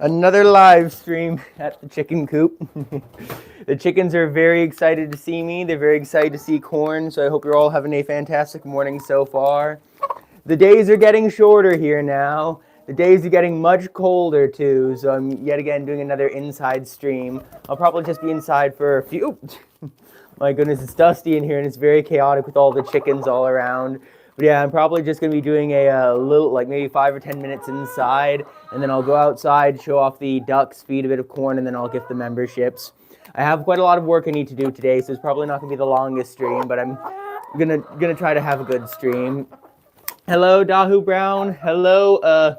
Another live stream at the chicken coop. The chickens are very excited to see me. They're very excited to see Corn, so I hope you're all having a fantastic morning so far. The days are getting shorter here now. The days are getting much colder too, so I'm yet again doing another inside stream. I'll probably just be inside for a few... My goodness, it's dusty in here and it's very chaotic with all the chickens all around. But yeah, I'm probably just going to be doing a little, like maybe 5 or 10 minutes inside, and then I'll go outside, show off the ducks, feed a bit of corn, and then I'll gift the memberships. I have quite a lot of work I need to do today, so it's probably not going to be the longest stream, but I'm gonna try to have a good stream. Hello, Dahu Brown. Hello,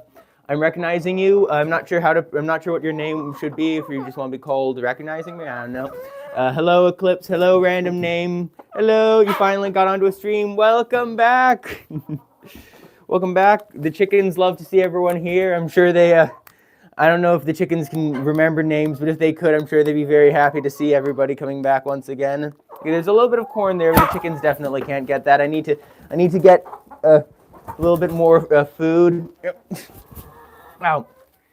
I'm recognizing you. I'm not sure what your name should be, if you just want to be called recognizing me, I don't know. Hello, Eclipse. Hello, random name. Hello, you finally got onto a stream. Welcome back. Welcome back. The chickens love to see everyone here. I'm sure they, I don't know if the chickens can remember names, but if they could, I'm sure they'd be very happy to see everybody coming back once again. Okay, there's a little bit of corn there, but the chickens definitely can't get that. I need to get a little bit more food. Wow.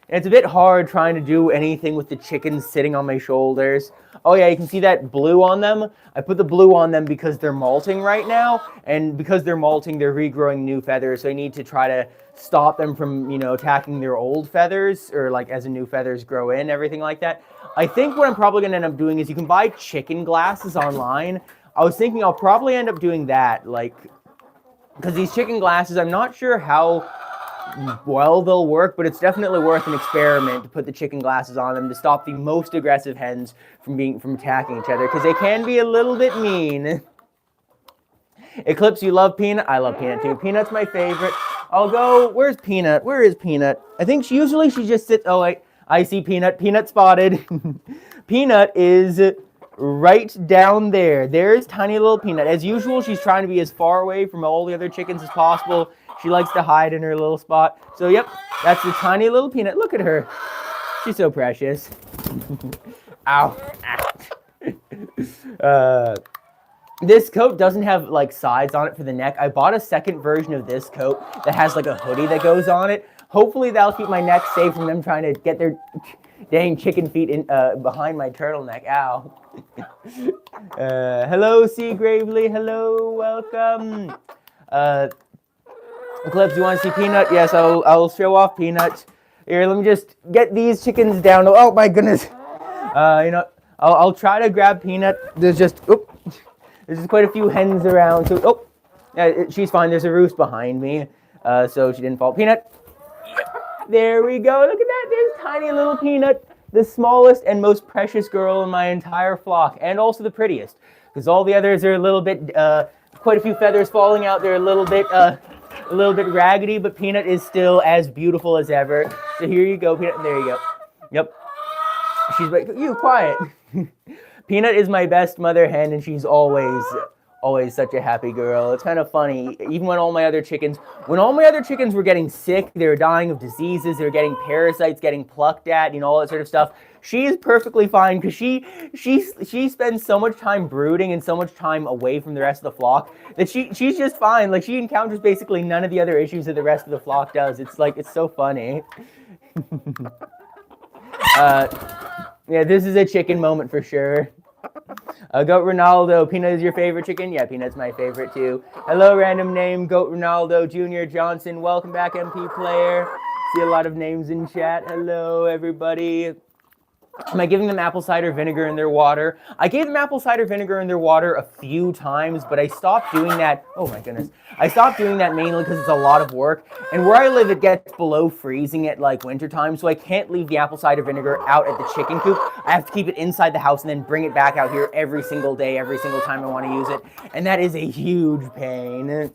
It's a bit hard trying to do anything with the chickens sitting on my shoulders. Oh yeah, you can see that blue on them. I put the blue on them because they're molting right now, and because they're molting, they're regrowing new feathers, so I need to try to stop them from, attacking their old feathers, or like as the new feathers grow in, everything like that. I think what I'm probably going to end up doing is you can buy chicken glasses online. I was thinking I'll probably end up doing that, because these chicken glasses, I'm not sure how well they'll work, but it's definitely worth an experiment to put the chicken glasses on them to stop the most aggressive hens from attacking each other, because they can be a little bit mean. Eclipse, you love Peanut? I love Peanut too. Peanut's my favorite. I'll go, where's Peanut? Where is Peanut? I think she just sits, oh wait, I see Peanut. Peanut spotted. Peanut is right down there. There's tiny little Peanut. As usual, she's trying to be as far away from all the other chickens as possible. She likes to hide in her little spot. So, yep, that's the tiny little Peanut. Look at her. She's so precious. Ow. This coat doesn't have, sides on it for the neck. I bought a second version of this coat that has, a hoodie that goes on it. Hopefully, that'll keep my neck safe from them trying to get their dang chicken feet in behind my turtleneck. Ow. Hello, C. Gravely. Hello, welcome. Eclipse, you want to see Peanut? Yes, I'll show off Peanut. Here, let me just get these chickens down. Oh my goodness. I'll try to grab Peanut. There's just quite a few hens around. So, she's fine. There's a roost behind me, so she didn't fall. Peanut. There we go. Look at that. There's tiny little Peanut, the smallest and most precious girl in my entire flock, and also the prettiest, because all the others are a little bit, quite a few feathers falling out. They're a little bit raggedy, but Peanut is still as beautiful as ever. So here you go, Peanut. There you go. Yep. She's like, you quiet. Peanut is my best mother hen, and she's always such a happy girl. It's kind of funny. Even when all my other chickens were getting sick, they were dying of diseases, they were getting parasites, getting plucked at, all that sort of stuff. She is perfectly fine because she spends so much time brooding and so much time away from the rest of the flock that she's just fine. She encounters basically none of the other issues that the rest of the flock does. It's so funny. Yeah, this is a chicken moment for sure. Goat Ronaldo, Peanut is your favorite chicken? Yeah, Peanut's my favorite too. Hello, random name, Goat Ronaldo, Junior Johnson. Welcome back, MP player. See a lot of names in chat. Hello, everybody. Am I giving them apple cider vinegar in their water? I gave them apple cider vinegar in their water a few times, but I stopped doing that. Oh my goodness. I stopped doing that mainly because it's a lot of work. And where I live, it gets below freezing at winter time, so I can't leave the apple cider vinegar out at the chicken coop. I have to keep it inside the house and then bring it back out here every single day, every single time I want to use it. And that is a huge pain. Did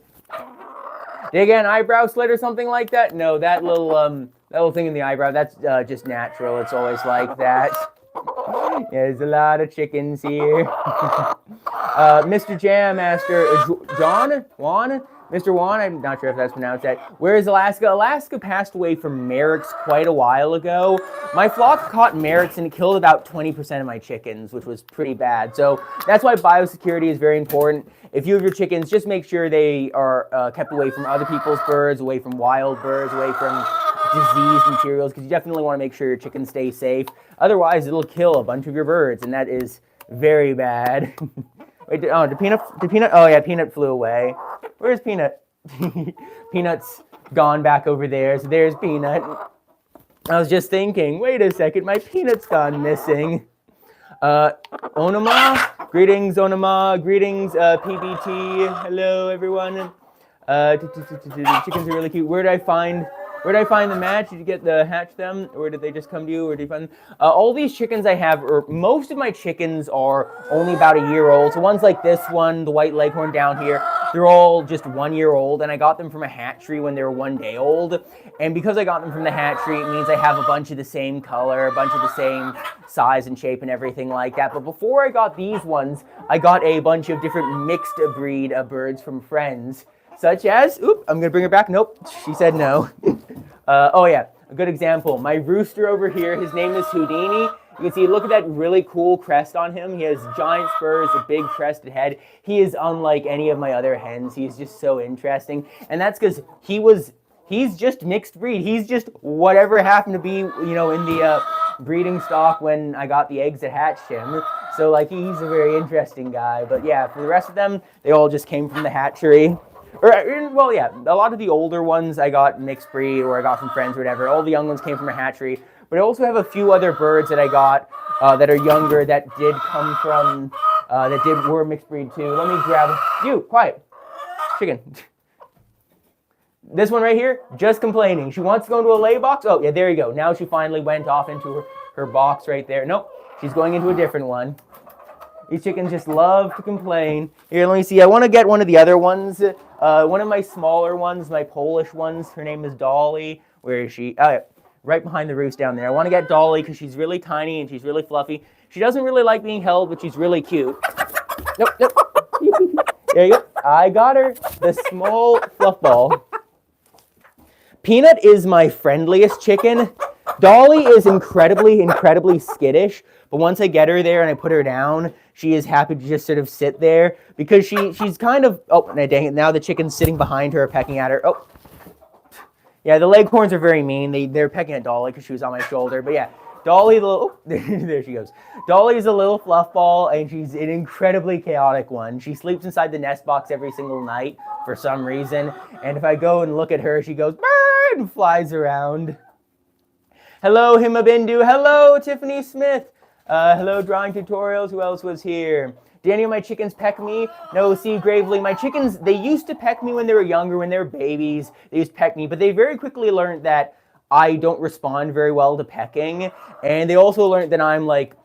I get an eyebrow slit or something like that? No, that little thing in the eyebrow, that's just natural. It's always like that. Yeah, there's a lot of chickens here. Mr. Jam Master, Mr. Juan, I'm not sure if that's pronounced that. Where is Alaska? Alaska passed away from Merrick's quite a while ago. My flock caught Merrick's and it killed about 20% of my chickens, which was pretty bad. So that's why biosecurity is very important. If you have your chickens, just make sure they are kept away from other people's birds, away from wild birds, away from diseased materials, because you definitely want to make sure your chickens stay safe. Otherwise, it'll kill a bunch of your birds, and that is very bad. Wait, did Peanut? Oh yeah, Peanut flew away. Where's Peanut? Peanut's gone back over there. So there's Peanut. I was just thinking, wait a second, my Peanut's gone missing. Onama, greetings, Onama, greetings, PBT. Hello, everyone. The chickens are really cute. Where did I find the match? Did you get the hatch them, or did they just come to you, or did you find them? All these chickens I have, or most of my chickens are only about a year old. So ones like this one, the white leghorn down here, they're all just 1 year old, and I got them from a hatchery when they were 1 day old. And because I got them from the hatchery, it means I have a bunch of the same color, a bunch of the same size and shape and everything like that. But before I got these ones, I got a bunch of different mixed breed birds from friends, such as, oop, I'm gonna bring her back. Nope, she said no. Oh yeah, a good example. My rooster over here, his name is Houdini. You can see, look at that really cool crest on him. He has giant spurs, a big crested head. He is unlike any of my other hens. He's just so interesting. And that's because he's just mixed breed. He's just whatever happened to be, in the breeding stock when I got the eggs that hatched him. So, like, he's a very interesting guy. But yeah, for the rest of them, they all just came from the hatchery. Well, yeah, a lot of the older ones I got mixed breed or I got from friends or whatever. All the young ones came from a hatchery. But I also have a few other birds that I got that are younger that did come from, were mixed breed too. Let me grab, quiet, chicken. This one right here, just complaining. She wants to go into a lay box. Oh, yeah, there you go. Now she finally went off into her box right there. Nope, she's going into a different one. These chickens just love to complain. Here, let me see. I want to get one of the other ones. One of my smaller ones, my Polish ones. Her name is Dolly. Where is she? Oh, yeah. Right behind the roost down there. I want to get Dolly because she's really tiny and she's really fluffy. She doesn't really like being held, but she's really cute. Nope. There you go. I got her. The small fluff ball. Peanut is my friendliest chicken. Dolly is incredibly skittish. But once I get her there and I put her down, she is happy to just sort of sit there because she's kind of, oh, dang it. Now the chicken's sitting behind her, pecking at her. Oh. Yeah, the leghorns are very mean. They're pecking at Dolly because she was on my shoulder. But yeah, Dolly, there she goes. Dolly's a little fluff ball, and she's an incredibly chaotic one. She sleeps inside the nest box every single night for some reason. And if I go and look at her, she goes, "Bird," and flies around. Hello, Himabindu. Hello, Tiffany Smith. Hello, Drawing Tutorials. Who else was here? Did any of my chickens peck me? No, see, Gravely. My chickens, they used to peck me when they were younger, when they were babies. They used to peck me, but they very quickly learned that I don't respond very well to pecking. And they also learned that I'm, like,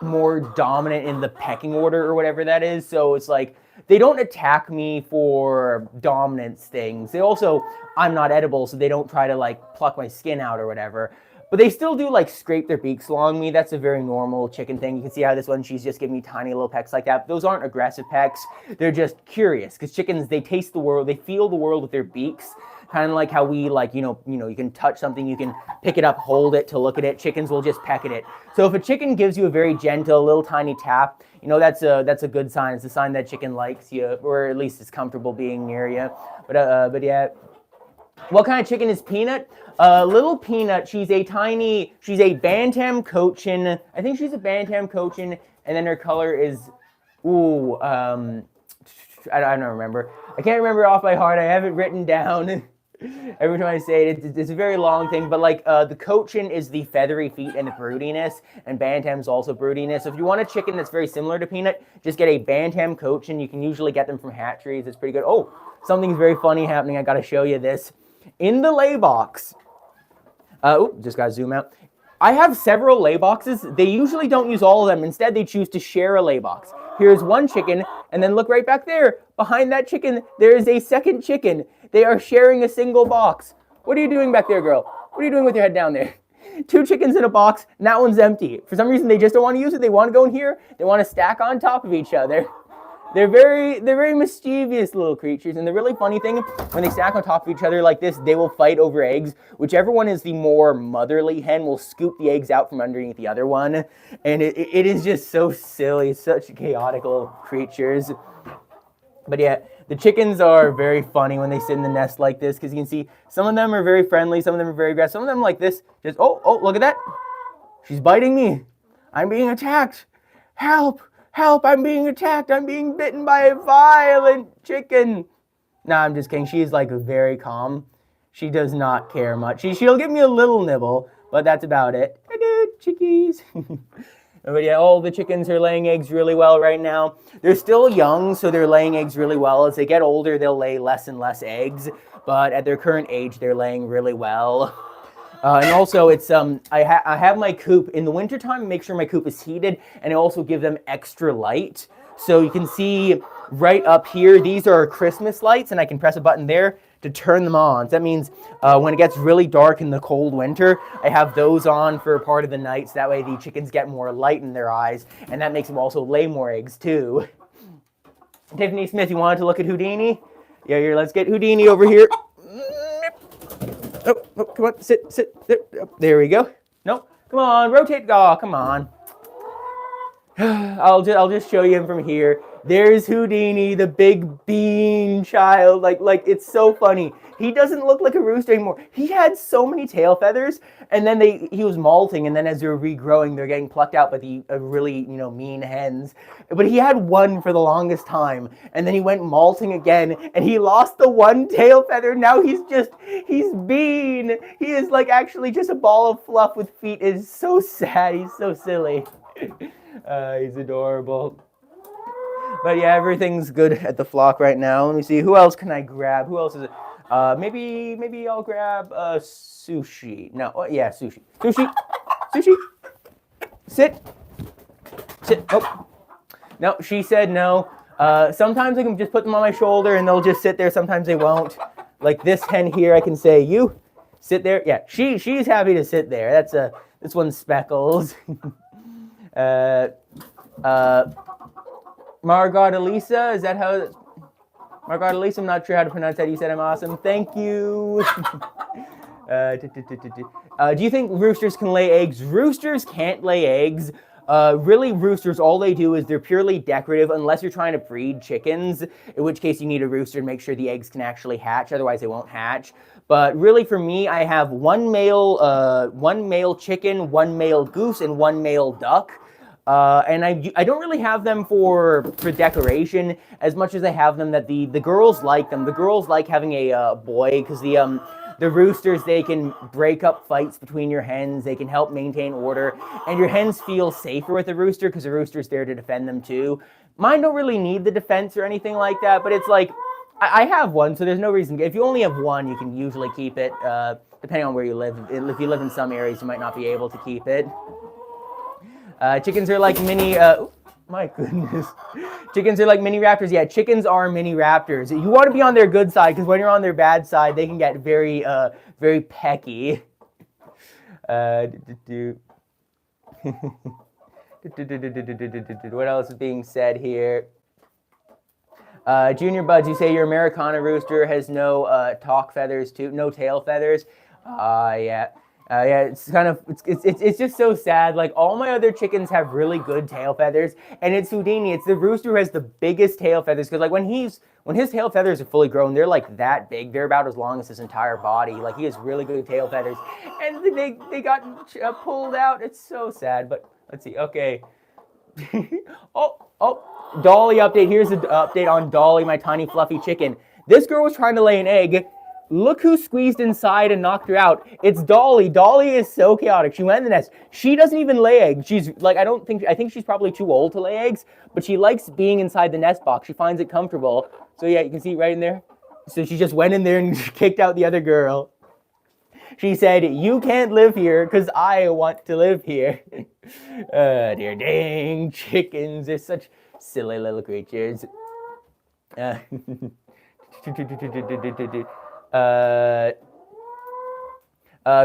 more dominant in the pecking order or whatever that is. So it's like, they don't attack me for dominance things. They also, I'm not edible, so they don't try to, like, pluck my skin out or whatever. But they still do, like, scrape their beaks along me. That's a very normal chicken thing. You can see how this one, she's just giving me tiny little pecks like that. But those aren't aggressive pecks. They're just curious. Because chickens, they taste the world. They feel the world with their beaks. Kind of like how we, like, you can touch something. You can pick it up, hold it to look at it. Chickens will just peck at it. So if a chicken gives you a very gentle, little tiny tap, that's a good sign. It's a sign that chicken likes you. Or at least is comfortable being near you. But yeah. What kind of chicken is Peanut? Little Peanut, she's a Bantam Cochin. I think she's a Bantam Cochin, and then her color is, I don't remember. I can't remember off by heart. I have it written down. Every time I say it, it's a very long thing, but like the Cochin is the feathery feet and the broodiness, and Bantam's also broodiness. So if you want a chicken that's very similar to Peanut, just get a Bantam Cochin. You can usually get them from hatcheries. It's pretty good. Oh, something's very funny happening. I got to show you this. In the lay box, just got to zoom out. I have several lay boxes. They usually don't use all of them. Instead, they choose to share a lay box. Here's one chicken, and then look right back there. Behind that chicken, there is a second chicken. They are sharing a single box. What are you doing back there, girl? What are you doing with your head down there? 2 chickens in a box, and that one's empty. For some reason, they just don't want to use it. They want to go in here. They want to stack on top of each other. They're very mischievous little creatures, and the really funny thing, when they stack on top of each other like this, they will fight over eggs. Whichever one is the more motherly hen will scoop the eggs out from underneath the other one, and it is just so silly, such chaotic little creatures. But yeah, The chickens are very funny when they sit in the nest like this because you can see some of them are very friendly, some of them are very aggressive, some of them like this. Just, oh, look at that. She's biting me. I'm being attacked. Help, help, I'm being attacked. I'm being bitten by a violent chicken. Nah, I'm just kidding. She is like very calm. She does not care much. She'll give me a little nibble, but that's about it. Chickies. But yeah, all the chickens are laying eggs really well right now. They're still young, so they're laying eggs really well. As they get older, they'll lay less and less eggs. But at their current age, they're laying really well. And also, it's I have my coop in the wintertime. Make sure my coop is heated, and I also give them extra light. So you can see right up here, these are Christmas lights, and I can press a button there to turn them on. So that means when it gets really dark in the cold winter, I have those on for part of the night, so that way the chickens get more light in their eyes, and that makes them also lay more eggs too. Tiffany Smith, you wanted to look at Houdini? Yeah, here, let's get Houdini over here. Oh, come on, sit. There we go. No, come on, rotate. Oh, come on. I'll just show you him from here. There's Houdini, the big bean child. Like it's so funny. He doesn't look like a rooster anymore. He had so many tail feathers, and then he was molting, and then as they're regrowing, they're getting plucked out by the really mean hens. But he had one for the longest time, and then he went molting again, and he lost the one tail feather. Now he's bean. He is like actually just a ball of fluff with feet. It is so sad. He's so silly. He's adorable. But yeah, everything's good at the flock right now. Let me see. Who else can I grab? Who else is it? Maybe I'll grab Sushi. No, yeah, Sushi. Sushi. Sit. Oh. No, she said no. Sometimes I can just put them on my shoulder and they'll just sit there. Sometimes they won't. Like this hen here, I can say, you sit there. Yeah, she's happy to sit there. This one's Speckles. Margot Elisa, is that how? Margot Elisa, I'm not sure how to pronounce that. You said I'm awesome. Thank you. Do you think roosters can lay eggs? Roosters can't lay eggs. Really, roosters, all they do is they're purely decorative unless you're trying to breed chickens, in which case you need a rooster to make sure the eggs can actually hatch. Otherwise, they won't hatch. But really, for me, I have one male chicken, one male goose, and one male duck. And I don't really have them for decoration as much as I have them that the girls like them. The girls like having a boy because the roosters, they can break up fights between your hens. They can help maintain order. And your hens feel safer with a rooster because the rooster's there to defend them too. Mine don't really need the defense or anything like that, but it's like, I have one, so there's no reason. If you only have one, you can usually keep it, depending on where you live. If you live in some areas, you might not be able to keep it. Chickens are like mini, my goodness. Chickens are like mini raptors. Yeah, chickens are mini raptors. You want to be on their good side because when you're on their bad side, they can get very, very pecky. What else is being said here? Junior Buds, you say your Americana rooster has no talk feathers too, no tail feathers. Yeah. Yeah, it's kind of, it's just so sad. Like, all my other chickens have really good tail feathers, and it's Houdini. It's the rooster who has the biggest tail feathers, because, like, when his tail feathers are fully grown, they're, like, that big. They're about as long as his entire body. Like, he has really good tail feathers, and they got pulled out. It's so sad, but let's see. Okay. oh, Dolly update. Here's the update on Dolly, my tiny fluffy chicken. This girl was trying to lay an egg. Look who squeezed inside and knocked her out. It's Dolly. Dolly is so chaotic. She went in the nest. She doesn't even lay eggs. She's like, I think she's probably too old to lay eggs, but she likes being inside the nest box. She finds it comfortable. So yeah, you can see right in there. So she just went in there and kicked out the other girl. She said, "You can't live here because I want to live here." Dear dang chickens. They're such silly little creatures.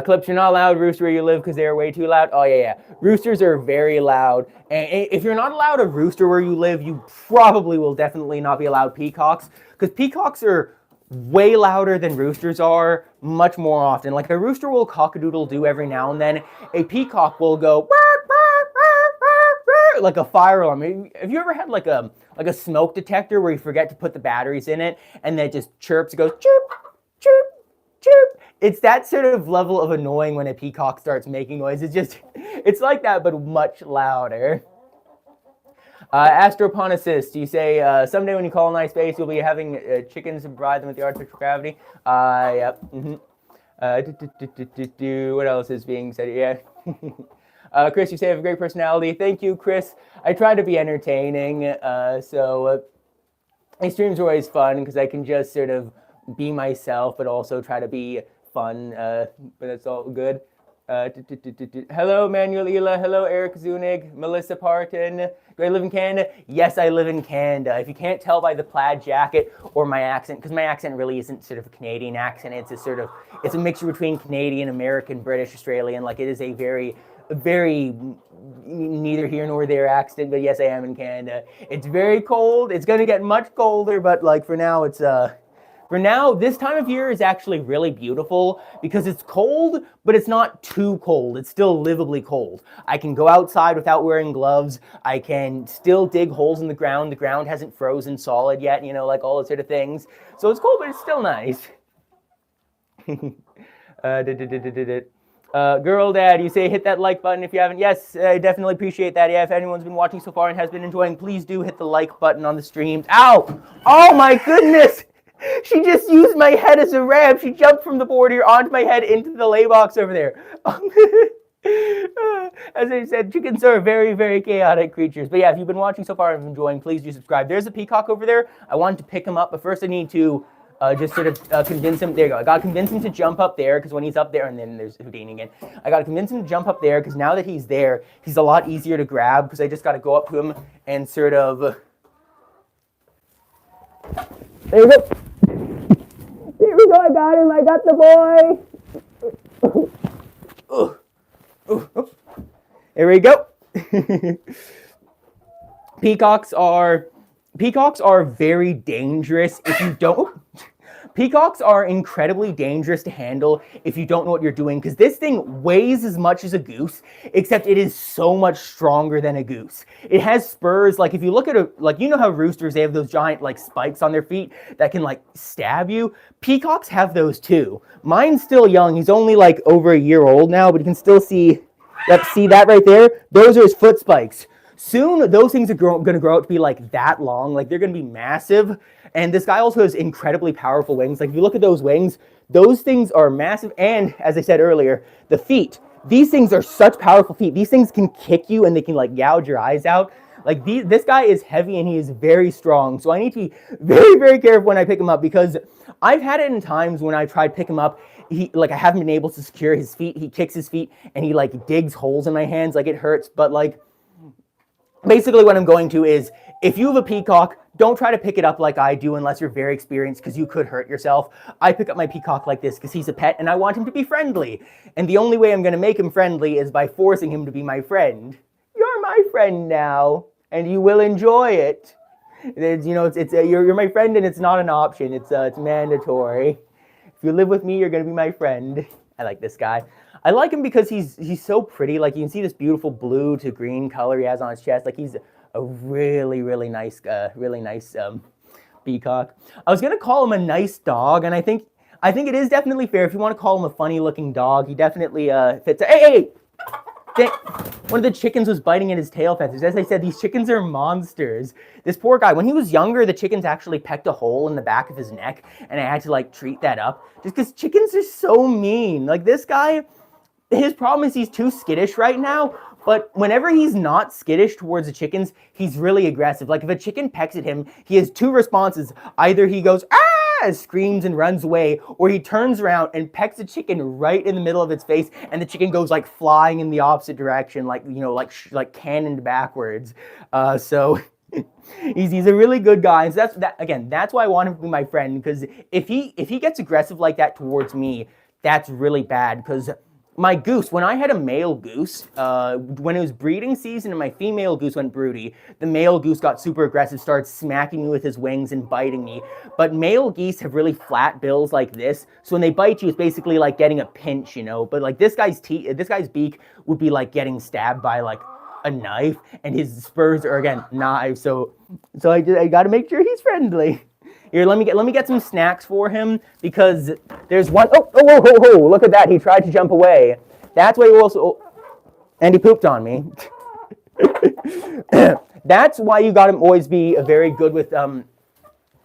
Clips, you're not allowed rooster where you live because they're way too loud. Oh yeah. Roosters are very loud. And if you're not allowed a rooster where you live, you probably will definitely not be allowed peacocks, because peacocks are way louder than roosters are much more often. Like, a rooster will cock-a-doodle-doo every now and then. A peacock will go like a fire alarm. Have you ever had like a smoke detector where you forget to put the batteries in it and then it just chirps? It goes chirp, chirp, chirp. It's that sort of level of annoying when a peacock starts making noise. It's like that, but much louder. Astroponicist, you say someday when you colonize space, you'll be having chickens and bride them with the artificial gravity. Yep. Mm-hmm. What else is being said? Yeah. Chris, you say I have a great personality. Thank you, Chris. I try to be entertaining, so my streams are always fun because I can just sort of be myself, but also try to be fun. But that's all good. Hello, Manuel Ila. Hello, Eric Zunig. Melissa Parton. Do I live in Canada? Yes, I live in Canada. If you can't tell by the plaid jacket or my accent, because my accent really isn't sort of a Canadian accent, it's a mixture between Canadian, American, British, Australian. Like it is a very neither here nor there accent, but yes, I am in Canada. It's very cold. It's going to get much colder, but like for now, this time of year is actually really beautiful because it's cold, but it's not too cold. It's still livably cold. I can go outside without wearing gloves. I can still dig holes in the ground. The ground hasn't frozen solid yet, like all those sort of things. So it's cold, but it's still nice. Girl Dad, you say hit that like button if you haven't. Yes, I definitely appreciate that. Yeah, if anyone's been watching so far and has been enjoying, please do hit the like button on the streams. Ow! Oh my goodness! She just used my head as a ramp. She jumped from the border onto my head into the lay box over there. As I said, chickens are very, very chaotic creatures. But yeah, if you've been watching so far and enjoying, please do subscribe. There's a peacock over there. I wanted to pick him up, but first I need to just sort of convince him. There you go. I got to convince him to jump up there because when he's up there, and then there's Houdini again. I got to convince him to jump up there because now that he's there, he's a lot easier to grab because I just got to go up to him and sort of... There you go. Here we go, I got him, I got the boy. There we go. Peacocks are very dangerous if you don't... Peacocks are incredibly dangerous to handle if you don't know what you're doing, because this thing weighs as much as a goose, except it is so much stronger than a goose. It has spurs, like if you look at how roosters, they have those giant like spikes on their feet that can like stab you. Peacocks have those too. Mine's still young, he's only like over a year old now, but you can still see that right there? Those are his foot spikes. Soon, those things are going to grow out to be like that long, like they're going to be massive. And this guy also has incredibly powerful wings. Like if you look at those wings, those things are massive. And as I said earlier, the feet, these things are such powerful feet. These things can kick you and they can like gouge your eyes out. Like this guy is heavy and he is very strong. So I need to be very, very careful when I pick him up because I've had it in times when I tried to pick him up. I haven't been able to secure his feet. He kicks his feet and he like digs holes in my hands. Like it hurts, but like basically what I'm going to is if you have a peacock, don't try to pick it up like I do unless you're very experienced because you could hurt yourself. I pick up my peacock like this because he's a pet and I want him to be friendly. And the only way I'm going to make him friendly is by forcing him to be my friend. You're my friend now and you will enjoy it. You're my friend and it's not an option. It's mandatory. If you live with me, you're going to be my friend. I like this guy. I like him because he's so pretty. Like you can see this beautiful blue to green color he has on his chest. Like he's a really, really nice peacock. I was gonna call him a nice dog, and I think it is definitely fair if you want to call him a funny-looking dog. He definitely fits. Hey! One of the chickens was biting at his tail feathers. As I said, these chickens are monsters. This poor guy, when he was younger, the chickens actually pecked a hole in the back of his neck, and I had to like treat that up just because chickens are so mean. Like this guy, his problem is he's too skittish right now. But whenever he's not skittish towards the chickens, he's really aggressive. Like if a chicken pecks at him, he has two responses. Either he goes, ah, screams and runs away, or he turns around and pecks a chicken right in the middle of its face, and the chicken goes like flying in the opposite direction, like, like cannoned backwards. So he's a really good guy. And so that's why I want him to be my friend, because if he gets aggressive like that towards me, that's really bad, because my goose, when I had a male goose, when it was breeding season and my female goose went broody, the male goose got super aggressive, started smacking me with his wings and biting me. But male geese have really flat bills like this, so when they bite you, it's basically like getting a pinch, But like this guy's beak would be like getting stabbed by like a knife, and his spurs are again knives. So I got to make sure he's friendly. Here, let me get some snacks for him because there's one. Oh, look at that! He tried to jump away. That's why you also. Oh, and he pooped on me. That's why you got to always be very good with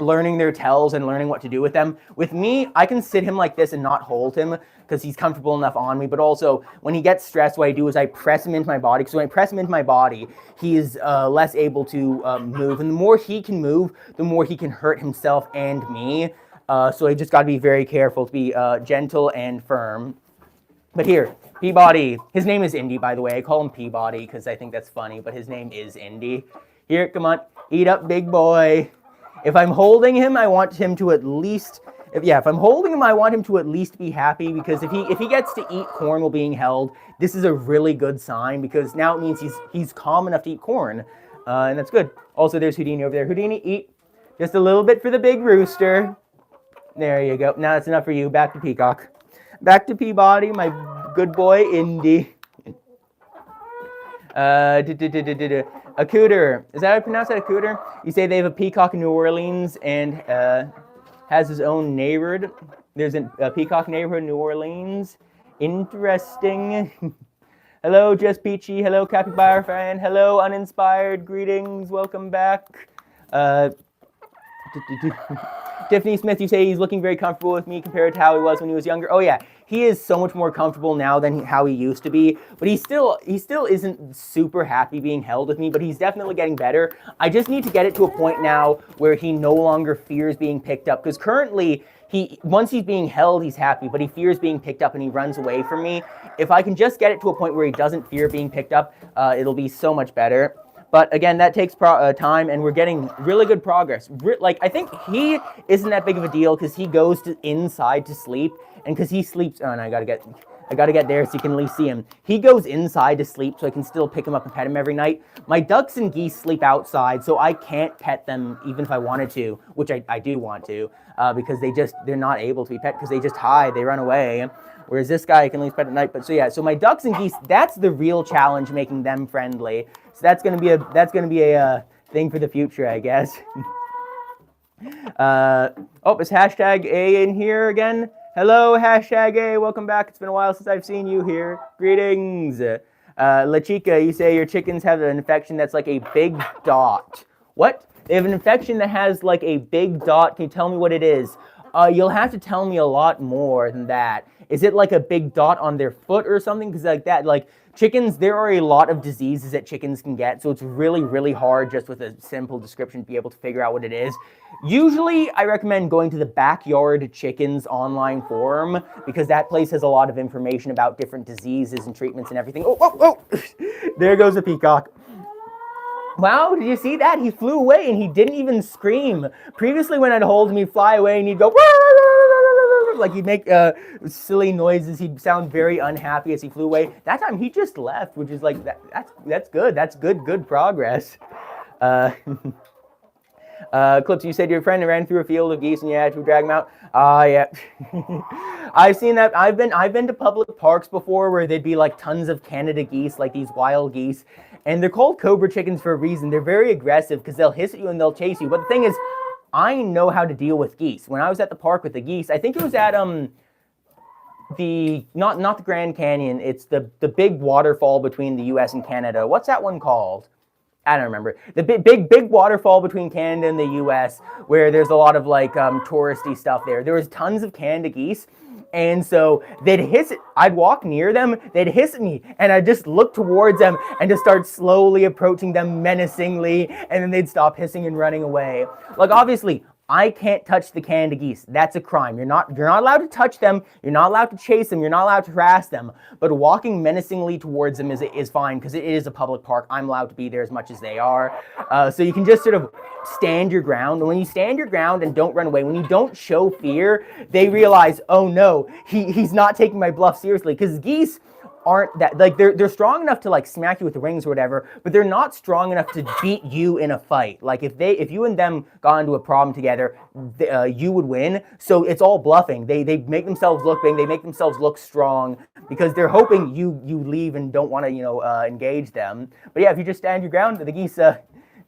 learning their tells and learning what to do with them. With me, I can sit him like this and not hold him because he's comfortable enough on me. But also, when he gets stressed, what I do is I press him into my body. Because when I press him into my body, he's less able to move. And the more he can move, the more he can hurt himself and me. So I just got to be very careful to be gentle and firm. But here, Peabody. His name is Indy, by the way. I call him Peabody because I think that's funny, but his name is Indy. Here, come on. Eat up, big boy. If I'm holding him, I want him to at least... If I'm holding him, I want him to at least be happy, because if he gets to eat corn while being held, this is a really good sign, because now it means he's calm enough to eat corn, and that's good. Also, there's Houdini over there. Houdini, eat just a little bit for the big rooster. There you go. Now that's enough for you. Back to Peacock. Back to Peabody, my good boy, Indy. A cooter. Is that how I pronounce that, a cooter? You say they have a peacock in New Orleans and has his own neighborhood. There's a peacock neighborhood in New Orleans. Interesting. Hello, Just Peachy. Hello, Capybara fan. Hello, Uninspired. Greetings. Welcome back. Tiffany Smith, you say he's looking very comfortable with me compared to how he was when he was younger. Oh yeah, he is so much more comfortable now than how he used to be. But he still isn't super happy being held with me, but he's definitely getting better. I just need to get it to a point now where he no longer fears being picked up. Because currently, once he's being held, he's happy, but he fears being picked up and he runs away from me. If I can just get it to a point where he doesn't fear being picked up, it'll be so much better. But again, that takes time, and we're getting really good progress. I think he isn't that big of a deal because he goes inside to sleep, and because he sleeps. Oh, and I gotta get there so you can at least see him. He goes inside to sleep, so I can still pick him up and pet him every night. My ducks and geese sleep outside, so I can't pet them even if I wanted to, which I do want to, because they're not able to be pet because they just hide, they run away. Whereas this guy I can at least pet at night. But so my ducks and geese, that's the real challenge, making them friendly. So that's gonna be a thing for the future, I guess. It's hashtag A in here again. Hello, hashtag A. Welcome back. It's been a while since I've seen you here. Greetings. La Chica, you say your chickens have an infection that's like a big dot. What? They have an infection that has like a big dot. Can you tell me what it is? You'll have to tell me a lot more than that. Is it like a big dot on their foot or something? Because like that, like chickens, there are a lot of diseases that chickens can get, so it's really, really hard just with a simple description to be able to figure out what it is. Usually, I recommend going to the Backyard Chickens online forum, because that place has a lot of information about different diseases and treatments and everything. Oh! There goes a peacock. Wow, did you see that? He flew away and he didn't even scream. Previously, when I'd hold him, he'd fly away and he'd go, like he'd make silly noises. He'd sound very unhappy as he flew away. That time he just left, which is like, that's good. That's good progress. Clips, you said your friend ran through a field of geese and you had to drag them out. Yeah. I've seen that. I've been to public parks before where there'd be like tons of Canada geese, like these wild geese. And they're called cobra chickens for a reason. They're very aggressive because they'll hiss at you and they'll chase you. But the thing is, I know how to deal with geese. When I was at the park with the geese, I think it was at not the Grand Canyon. It's the big waterfall between the U.S. and Canada. What's that one called? I don't remember. The big waterfall between Canada and the U.S. where there's a lot of like touristy stuff there. There was tons of Canada geese. And so they'd hiss it. I'd walk near them, they'd hiss at me, and I'd just look towards them and just start slowly approaching them menacingly, and then they'd stop hissing and running away. Like, obviously, I can't touch the Canada geese. That's a crime. You're not allowed to touch them. You're not allowed to chase them. You're not allowed to harass them. But walking menacingly towards them is fine because it is a public park. I'm allowed to be there as much as they are. So you can just sort of stand your ground. And when you stand your ground and don't run away, when you don't show fear, they realize, oh no, he's not taking my bluff seriously. Because geese aren't that, like, they're strong enough to like smack you with the wings or whatever, but they're not strong enough to beat you in a fight. Like if you and them got into a problem together, you would win. So it's all bluffing. They make themselves look big, they make themselves look strong because they're hoping you leave and don't want to engage them. But yeah, if you just stand your ground, the geese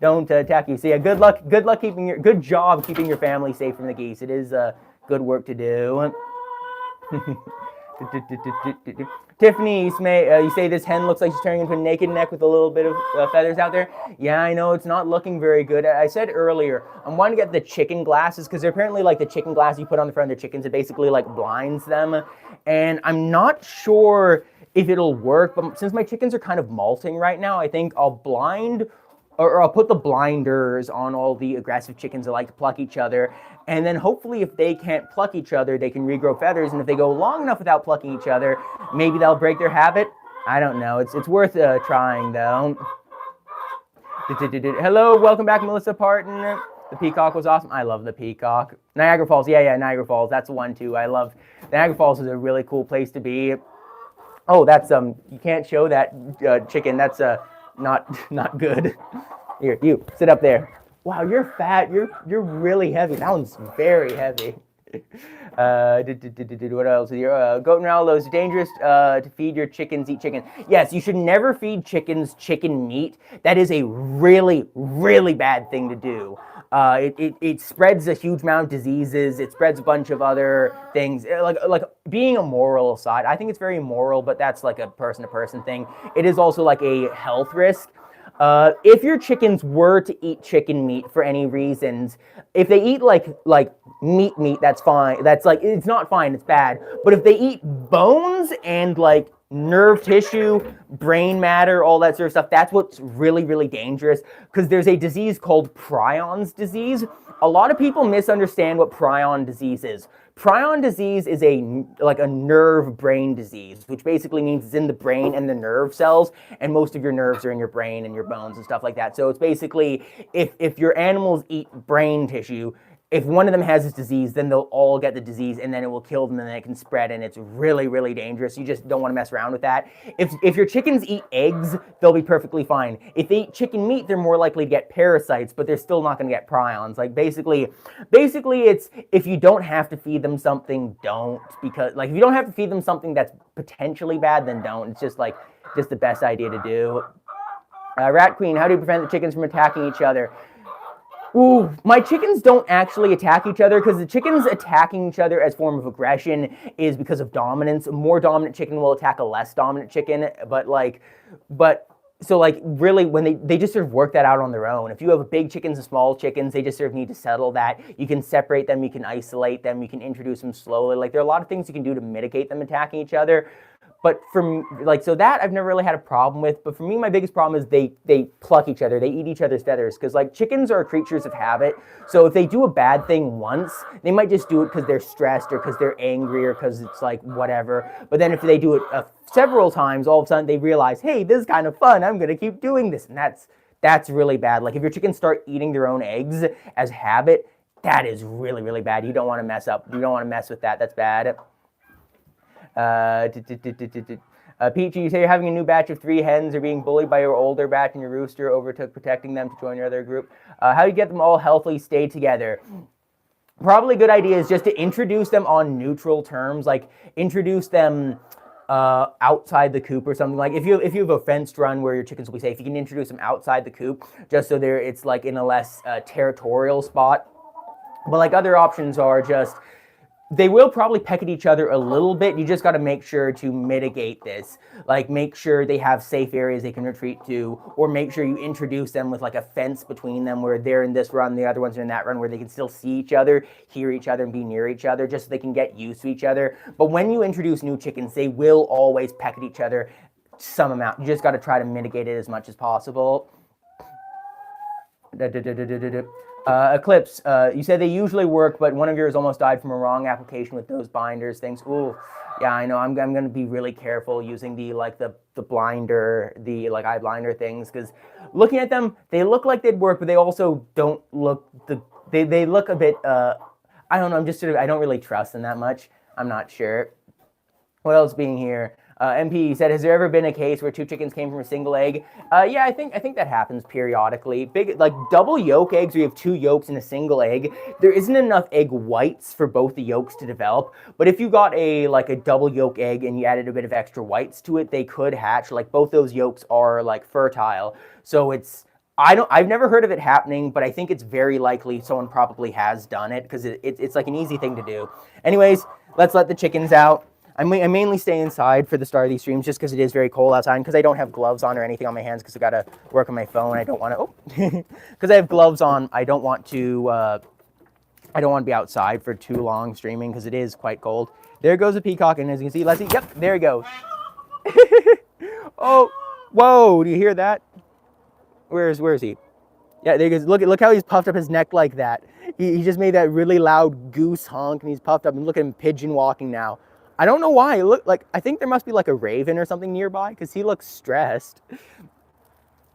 don't attack you. So yeah, good luck good job keeping your family safe from the geese. It is good work to do. Tiffany, you say this hen looks like she's turning into a naked neck with a little bit of feathers out there. Yeah, I know, it's not looking very good. I said earlier, I'm wanting to get the chicken glasses because they're apparently like the chicken glass you put on the front of their chickens. It basically like blinds them. And I'm not sure if it'll work, but since my chickens are kind of molting right now, I think I'll blind or I'll put the blinders on all the aggressive chickens that like to pluck each other. And then hopefully if they can't pluck each other, they can regrow feathers. And if they go long enough without plucking each other, maybe they'll break their habit. I don't know. It's worth trying though. Hello, welcome back, Melissa Parton. The peacock was awesome. I love the peacock. Niagara Falls, yeah, Niagara Falls. That's one too. I love Niagara Falls is a really cool place to be. Oh, that's you can't show that chicken. That's not good. Here, you sit up there. Wow, you're fat. You're really heavy. That one's very heavy. What else? Goat and Rallo, it's dangerous to feed your chickens eat chicken. Yes, you should never feed chickens chicken meat. That is a really, really bad thing to do. It spreads a huge amount of diseases. It spreads a bunch of other things. Like being a moral aside, I think it's very immoral, but that's like a person-to-person thing. It is also like a health risk. If your chickens were to eat chicken meat for any reasons, if they eat like meat, that's fine. That's like, it's not fine, it's bad. But if they eat bones and like nerve tissue, brain matter, all that sort of stuff, that's what's really, really dangerous, because there's a disease called prion disease. A lot of people misunderstand what prion disease is. Prion disease is a nerve brain disease, which basically means it's in the brain and the nerve cells, and most of your nerves are in your brain and your bones and stuff like that. So it's basically, if your animals eat brain tissue, if one of them has this disease, then they'll all get the disease, and then it will kill them, and then it can spread, and it's really, really dangerous. You just don't want to mess around with that. If your chickens eat eggs, they'll be perfectly fine. If they eat chicken meat, they're more likely to get parasites, but they're still not going to get prions. Like basically, it's if you don't have to feed them something, don't. Because like if you don't have to feed them something that's potentially bad, then don't. It's just the best idea to do. Rat Queen, how do you prevent the chickens from attacking each other? Ooh, my chickens don't actually attack each other, because the chickens attacking each other as form of aggression is because of dominance. A more dominant chicken will attack a less dominant chicken, so really when they just sort of work that out on their own. If you have big chickens and small chickens, they just sort of need to settle that. You can separate them, you can isolate them, you can introduce them slowly. Like there are a lot of things you can do to mitigate them attacking each other. But so that I've never really had a problem with. But for me, my biggest problem is they pluck each other. They eat each other's feathers. Because like chickens are creatures of habit. So if they do a bad thing once, they might just do it because they're stressed or because they're angry or because it's like whatever. But then if they do it several times, all of a sudden they realize, hey, this is kind of fun. I'm going to keep doing this. And that's really bad. Like if your chickens start eating their own eggs as habit, that is really, really bad. You don't want to mess with that. That's bad. Peachy, you say you're having a new batch of 3 hens. Are being bullied by your older batch, and your rooster overtook protecting them to join your other group. How do you get them all healthily stay together? Probably a good idea is just to introduce them on neutral terms, like introduce them outside the coop or something. Like if you have a fenced run where your chickens will be safe, you can introduce them outside the coop just so it's like in a less territorial spot. But like other options are just, they will probably peck at each other a little bit. You just got to make sure to mitigate this. Like make sure they have safe areas they can retreat to, or make sure you introduce them with like a fence between them where they're in this run, the other ones are in that run, where they can still see each other, hear each other, and be near each other, just so they can get used to each other. But when you introduce new chickens, they will always peck at each other some amount. You just got to try to mitigate it as much as possible. Eclipse, you said they usually work, but one of yours almost died from a wrong application with those binders things. Ooh, yeah, I know. I'm going to be really careful using the blinder, the eye blinder things, because looking at them, they look like they'd work, but they also don't look they look a bit. I don't know. I'm just I don't really trust them that much. I'm not sure. What else being here? MP said, has there ever been a case where two chickens came from a single egg? Yeah, I think that happens periodically. Big, like double yolk eggs, where you have two yolks in a single egg. There isn't enough egg whites for both the yolks to develop. But if you got a double yolk egg and you added a bit of extra whites to it, they could hatch. Like both those yolks are like fertile. So I've never heard of it happening, but I think it's very likely someone probably has done it because it's like an easy thing to do. Anyways, let's let the chickens out. I mainly stay inside for the start of these streams just because it is very cold outside and because I don't have gloves on or anything on my hands because I got to work on my phone. I don't want to, because I have gloves on, I don't want to be outside for too long streaming because it is quite cold. There goes a peacock, and as you can see, let's see, yep, there he goes. Oh, whoa, do you hear that? Where is he? Yeah, there he goes. Look how he's puffed up his neck like that. He just made that really loud goose honk, and he's puffed up, and look at him pigeon walking now. I don't know why. I think there must be like a raven or something nearby because he looks stressed.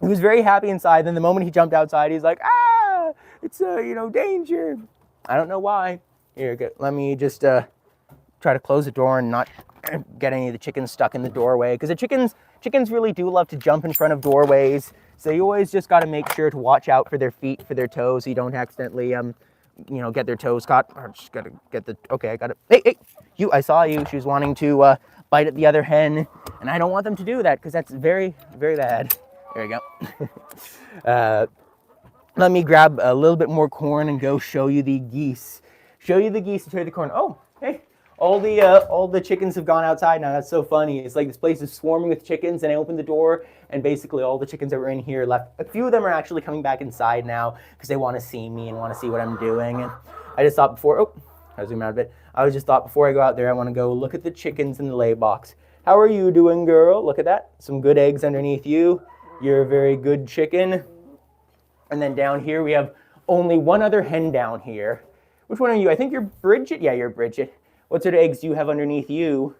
He was very happy inside. Then the moment he jumped outside, he's like, ah, it's danger. I don't know why. Here, let me just try to close the door and not get any of the chickens stuck in the doorway because the chickens really do love to jump in front of doorways. So you always just got to make sure to watch out for their feet, for their toes, so you don't accidentally get their toes caught. I just gotta get the, okay, I got it. Hey, I saw you. She was wanting to bite at the other hen, and I don't want them to do that because that's very, very bad. There you go. Let me grab a little bit more corn and go show you the geese. Show you the geese and show you the corn. Oh, hey, all the chickens have gone outside now. That's so funny. It's like this place is swarming with chickens, and I opened the door, and basically all the chickens that were in here left. A few of them are actually coming back inside now because they want to see me and want to see what I'm doing. And I just thought before, I'll zoom out a bit. I just thought before I go out there, I want to go look at the chickens in the lay box. How are you doing, girl? Look at that. Some good eggs underneath you. You're a very good chicken. And then down here, we have only one other hen down here. Which one are you? I think you're Bridget. Yeah, you're Bridget. What sort of eggs do you have underneath you?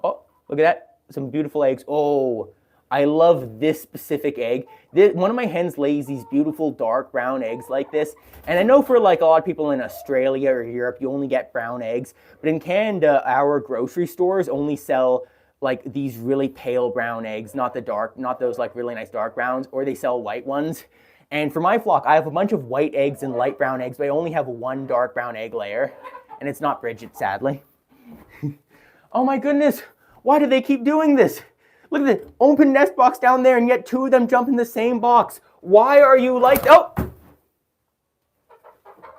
Oh, look at that. Some beautiful eggs. Oh, I love this specific egg. One of my hens lays these beautiful dark brown eggs like this. And I know for like a lot of people in Australia or Europe, you only get brown eggs. But in Canada, our grocery stores only sell like these really pale brown eggs, not those like really nice dark browns, or they sell white ones. And for my flock, I have a bunch of white eggs and light brown eggs, but I only have one dark brown egg layer. And it's not Bridget, sadly. Oh my goodness, why do they keep doing this? Look at the open nest box down there, and yet two of them jump in the same box. Why are you like, oh!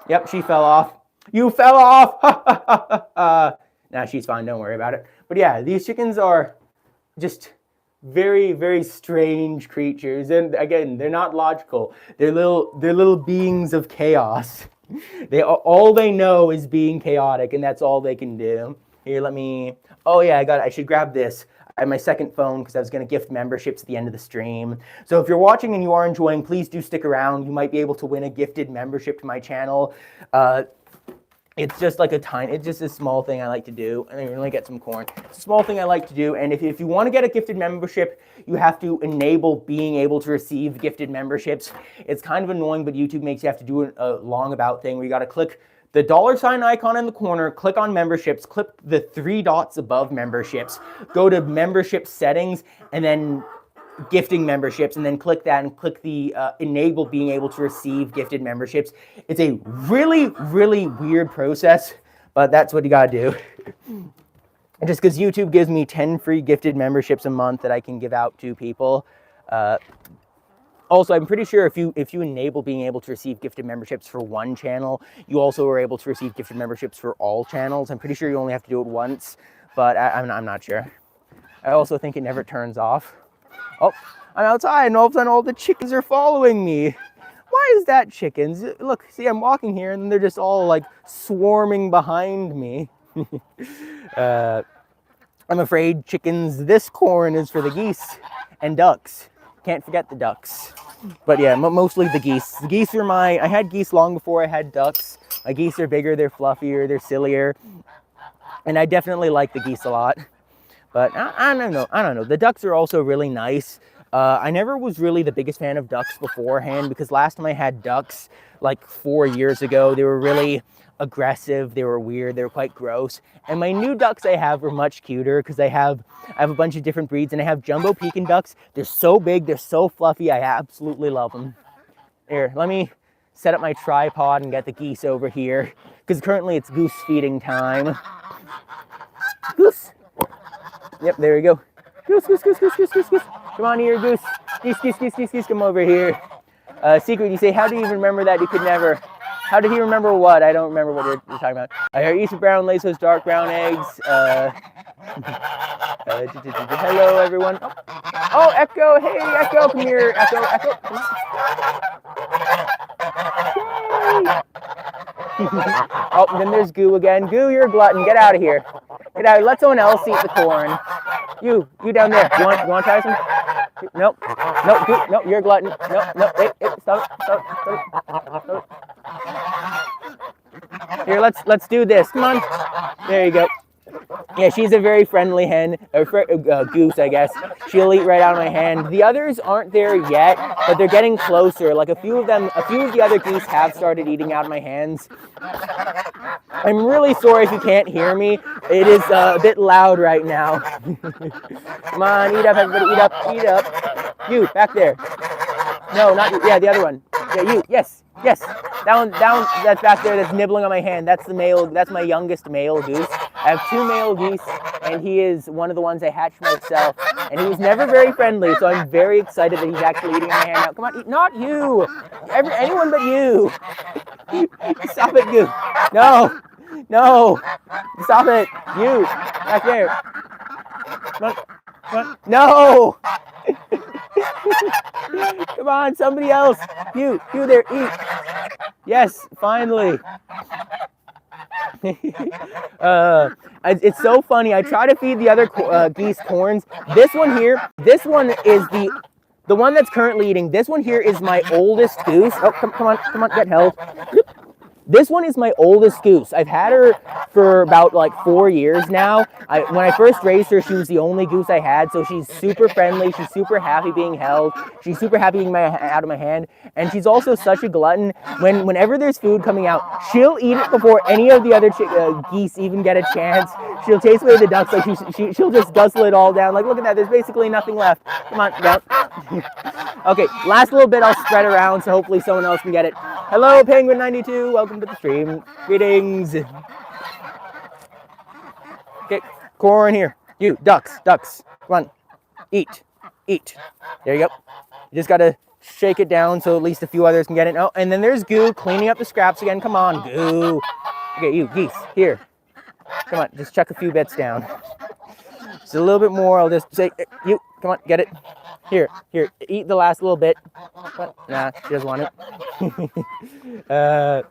Yep, she fell off. You fell off! Nah, she's fine, don't worry about it. But yeah, these chickens are just very, very strange creatures. And again, they're not logical. They're little beings of chaos. All they know is being chaotic, and that's all they can do. Here, oh yeah, I should grab this. I have my second phone because I was going to gift memberships at the end of the stream. So if you're watching and you are enjoying, please do stick around. You might be able to win a gifted membership to my channel. It's just like it's just a small thing I like to do. And I'm going to get some corn. It's a small thing I like to do. And if you want to get a gifted membership, you have to enable being able to receive gifted memberships. It's kind of annoying, but YouTube makes you have to do a long about thing where you got to click the $ icon in the corner, click on memberships, click the 3 dots above memberships, go to membership settings, and then gifting memberships, and then click that and click the enable being able to receive gifted memberships. It's a really, really weird process, but that's what you gotta do. Just because YouTube gives me 10 free gifted memberships a month that I can give out to people. Also, I'm pretty sure if you enable being able to receive gifted memberships for one channel, you also are able to receive gifted memberships for all channels. I'm pretty sure you only have to do it once, but I'm not sure. I also think it never turns off. Oh, I'm outside, and all of a sudden all the chickens are following me. Why is that chickens? Look, see, I'm walking here, and they're just all like swarming behind me. I'm afraid chickens, this corn is for the geese and ducks. Can't forget the ducks. But yeah, mostly the geese. The geese are I had geese long before I had ducks. My geese are bigger, they're fluffier, they're sillier. And I definitely like the geese a lot. But I don't know. The ducks are also really nice. I never was really the biggest fan of ducks beforehand because last time I had ducks, like 4 years ago, they were really aggressive, they were weird, they were quite gross. And my new ducks I have are much cuter because I have a bunch of different breeds, and I have jumbo Pekin ducks. They're so big, they're so fluffy, I absolutely love them. Here, let me set up my tripod and get the geese over here because currently it's goose feeding time. Goose. Yep, there we go. Goose, goose, goose, goose, goose, goose, goose. Come on here, goose. Geese, geese, geese, geese, geese, come over here. Secret, you say, how do you even remember that? You could never. How did he remember what? I don't remember what you're talking about. I hear Easter brown lays those dark brown eggs. Hello, everyone. Oh, Echo. Hey, Echo, come here. Echo, Echo. Come on. Oh, then there's Goo again. Goo, you're a glutton. Get out of here. Get out. Let someone else eat the corn. You down there. You want to try some? Nope. Nope. Goo. Nope. You're a glutton. Nope. Hey, stop. Here, let's do this. Come on. There you go. Yeah, she's a very friendly hen, or goose, I guess. She'll eat right out of my hand. The others aren't there yet, but they're getting closer. Like a few of the other geese have started eating out of my hands. I'm really sorry if you can't hear me. It is a bit loud right now. Come on, eat up, everybody, eat up. You, back there. No, not you. Yeah, the other one. Yeah, you. Yes. That one, that's back there, that's nibbling on my hand. That's the male, that's my youngest male goose. I have 2 male geese, and he is one of the ones I hatched myself. And he was never very friendly, so I'm very excited that he's actually eating on my hand now. Come on, eat. Not you. Anyone but you. Stop it, Goo. No. Stop it. You. Back there. Come on. No. Come on, somebody else. You there, eat. Yes, finally. It's so funny. I try to feed the other geese corns. This one is the one that's currently eating. This one here is my oldest goose. Oh, come on, get held. This one is my oldest goose. I've had her for about like 4 years now. When I first raised her, she was the only goose I had, so she's super friendly. She's super happy being held. She's super happy being out of my hand, and she's also such a glutton. Whenever there's food coming out, she'll eat it before any of the other geese even get a chance. She'll chase away the ducks, like she'll just guzzle it all down. Like, look at that, there's basically nothing left. Come on, down. Okay, last little bit I'll spread around so hopefully someone else can get it. Hello, Penguin92, welcome to the stream. Greetings. Okay, corn here. You, ducks. Come on, eat. There you go. You just gotta shake it down so at least a few others can get it. Oh, and then there's Goo cleaning up the scraps again. Come on, Goo. Okay, you, geese, here. Come on, just chuck a few bits down. Just a little bit more, I'll just say, you, come on, get it. Here, eat the last little bit. Nah, she doesn't want it. I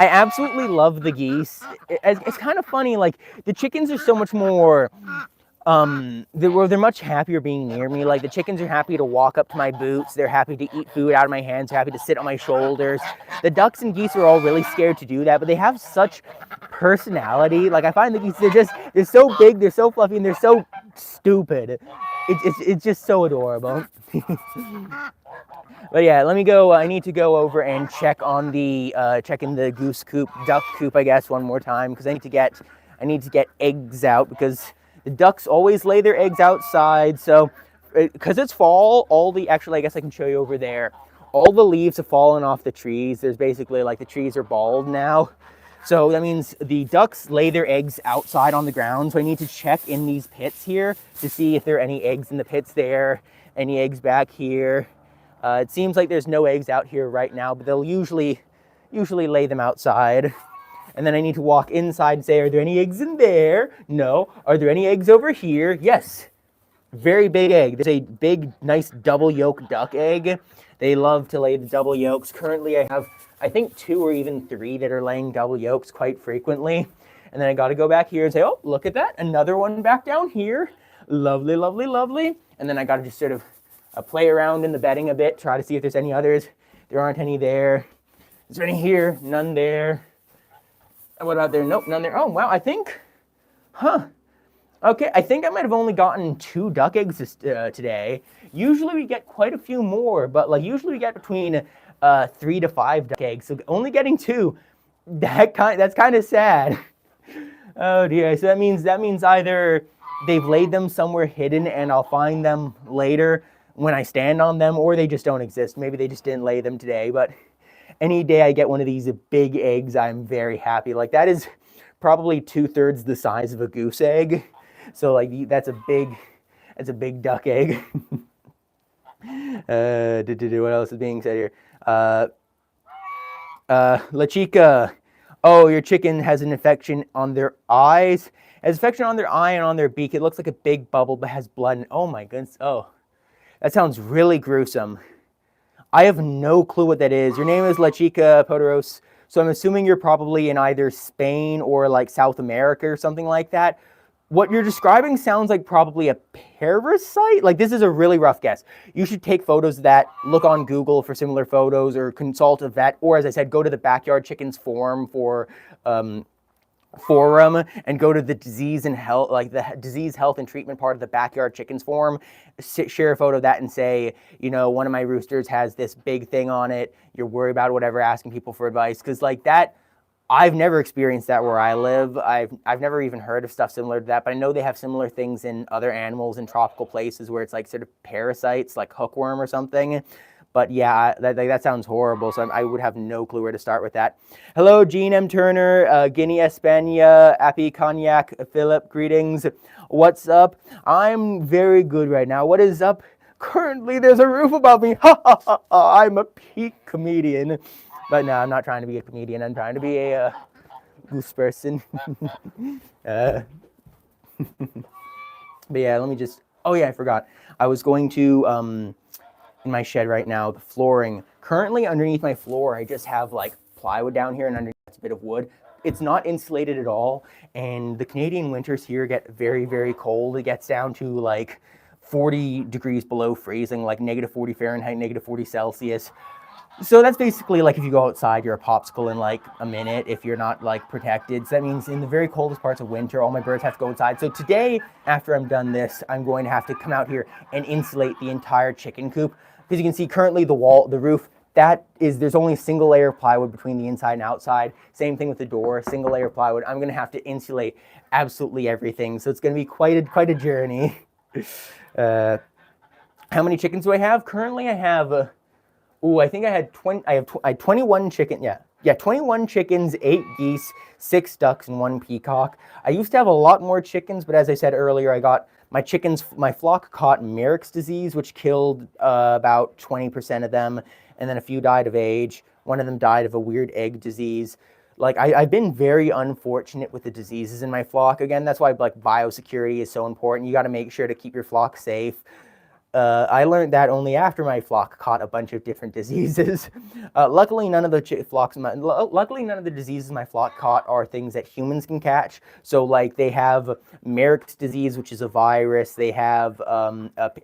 absolutely love the geese. It's kind of funny, like, the chickens are so much more, they're much happier being near me. Like, the chickens are happy to walk up to my boots. They're happy to eat food out of my hands. They're happy to sit on my shoulders. The ducks and geese are all really scared to do that, but they have such personality. Like, I find the geese, they're so big, they're so fluffy, and they're so stupid. It's just so adorable. But yeah, let me go. I need to go over and check in the goose coop, duck coop, I guess, one more time, because I need to get eggs out, because the ducks always lay their eggs outside. So, because it's fall, actually, I guess I can show you over there. All the leaves have fallen off the trees. There's basically, like, the trees are bald now. So that means the ducks lay their eggs outside on the ground. So I need to check in these pits here to see if there are any eggs in the pits there, any eggs back here. It seems like there's no eggs out here right now, but they'll usually lay them outside. And then I need to walk inside and say, are there any eggs in there? No. Are there any eggs over here? Yes. Very big egg. There's a big, nice double yolk duck egg. They love to lay the double yolks. Currently, I have, I think, 2 or even 3 that are laying double yolks quite frequently. And then I got to go back here and say, oh, look at that. Another one back down here. Lovely, lovely, lovely. And then I got to just sort of play around in the bedding a bit, try to see if there's any others. There aren't any there. Is there any here? None there. What about there? Nope, none there. Oh, wow, I think, okay, I think I might have only gotten 2 duck eggs today. Usually we get quite a few more, but like usually we get between 3 to 5 duck eggs. So only getting 2. That's kind of sad. Oh dear. So that means either they've laid them somewhere hidden and I'll find them later when I stand on them, or they just don't exist. Maybe they just didn't lay them today. But any day I get one of these big eggs, I'm very happy. Like that is probably 2/3 the size of a goose egg. So like that's a big duck egg. What else is being said here? La Chica. Oh, your chicken has an infection on their eyes. It has infection on their eye and on their beak. It looks like a big bubble, but has blood. Oh my goodness. Oh, that sounds really gruesome. I have no clue what that is. Your name is La Chica Poderos, so I'm assuming you're probably in either Spain or like South America or something like that. What you're describing sounds like probably a parasite. Like this is a really rough guess. You should take photos of that, look on Google for similar photos, or consult a vet, or as I said, go to the Backyard Chickens forum and go to the disease and health, like the disease, health, and treatment part of the Backyard Chickens forum. Share a photo of that and say, you know, one of my roosters has this big thing on it. You're worried about whatever, asking people for advice, because like that. I've never experienced that where I live. I've never even heard of stuff similar to that, but I know they have similar things in other animals in tropical places where it's like sort of parasites, like hookworm or something. But yeah, that sounds horrible, so I would have no clue where to start with that. Hello, Gene M. Turner, Guinea Espana, Appy Cognac, Philip, greetings. What's up? I'm very good right now. What is up? Currently, there's a roof above me. Ha ha ha ha. I'm a peak comedian. But no, I'm not trying to be a comedian. I'm trying to be a goose person. But yeah, let me just... Oh yeah, I forgot. I was going to, in my shed right now, the flooring. Currently, underneath my floor, I just have like plywood down here, and underneath that's a bit of wood. It's not insulated at all, and the Canadian winters here get very, very cold. It gets down to like 40 degrees below freezing, like -40 Fahrenheit, -40 Celsius. So that's basically like if you go outside, you're a popsicle in like a minute if you're not like protected. So that means in the very coldest parts of winter, all my birds have to go inside. So today, after I'm done this, I'm going to have to come out here and insulate the entire chicken coop. Because you can see currently the roof, there's only a single layer of plywood between the inside and outside. Same thing with the door, single layer of plywood. I'm going to have to insulate absolutely everything. So it's going to be quite a journey. How many chickens do I have? Currently I have... I think I had 21 chickens. Yeah, 21 chickens, 8 geese, 6 ducks, and 1 peacock. I used to have a lot more chickens, but as I said earlier, I got my flock caught Merrick's disease, which killed about 20% of them, and then a few died of age. One of them died of a weird egg disease. Like I've been very unfortunate with the diseases in my flock. Again, that's why like biosecurity is so important. You got to make sure to keep your flock safe. I learned that only after my flock caught a bunch of different diseases. Luckily, none of the diseases my flock caught are things that humans can catch. So, like, they have Merrick's disease, which is a virus. They have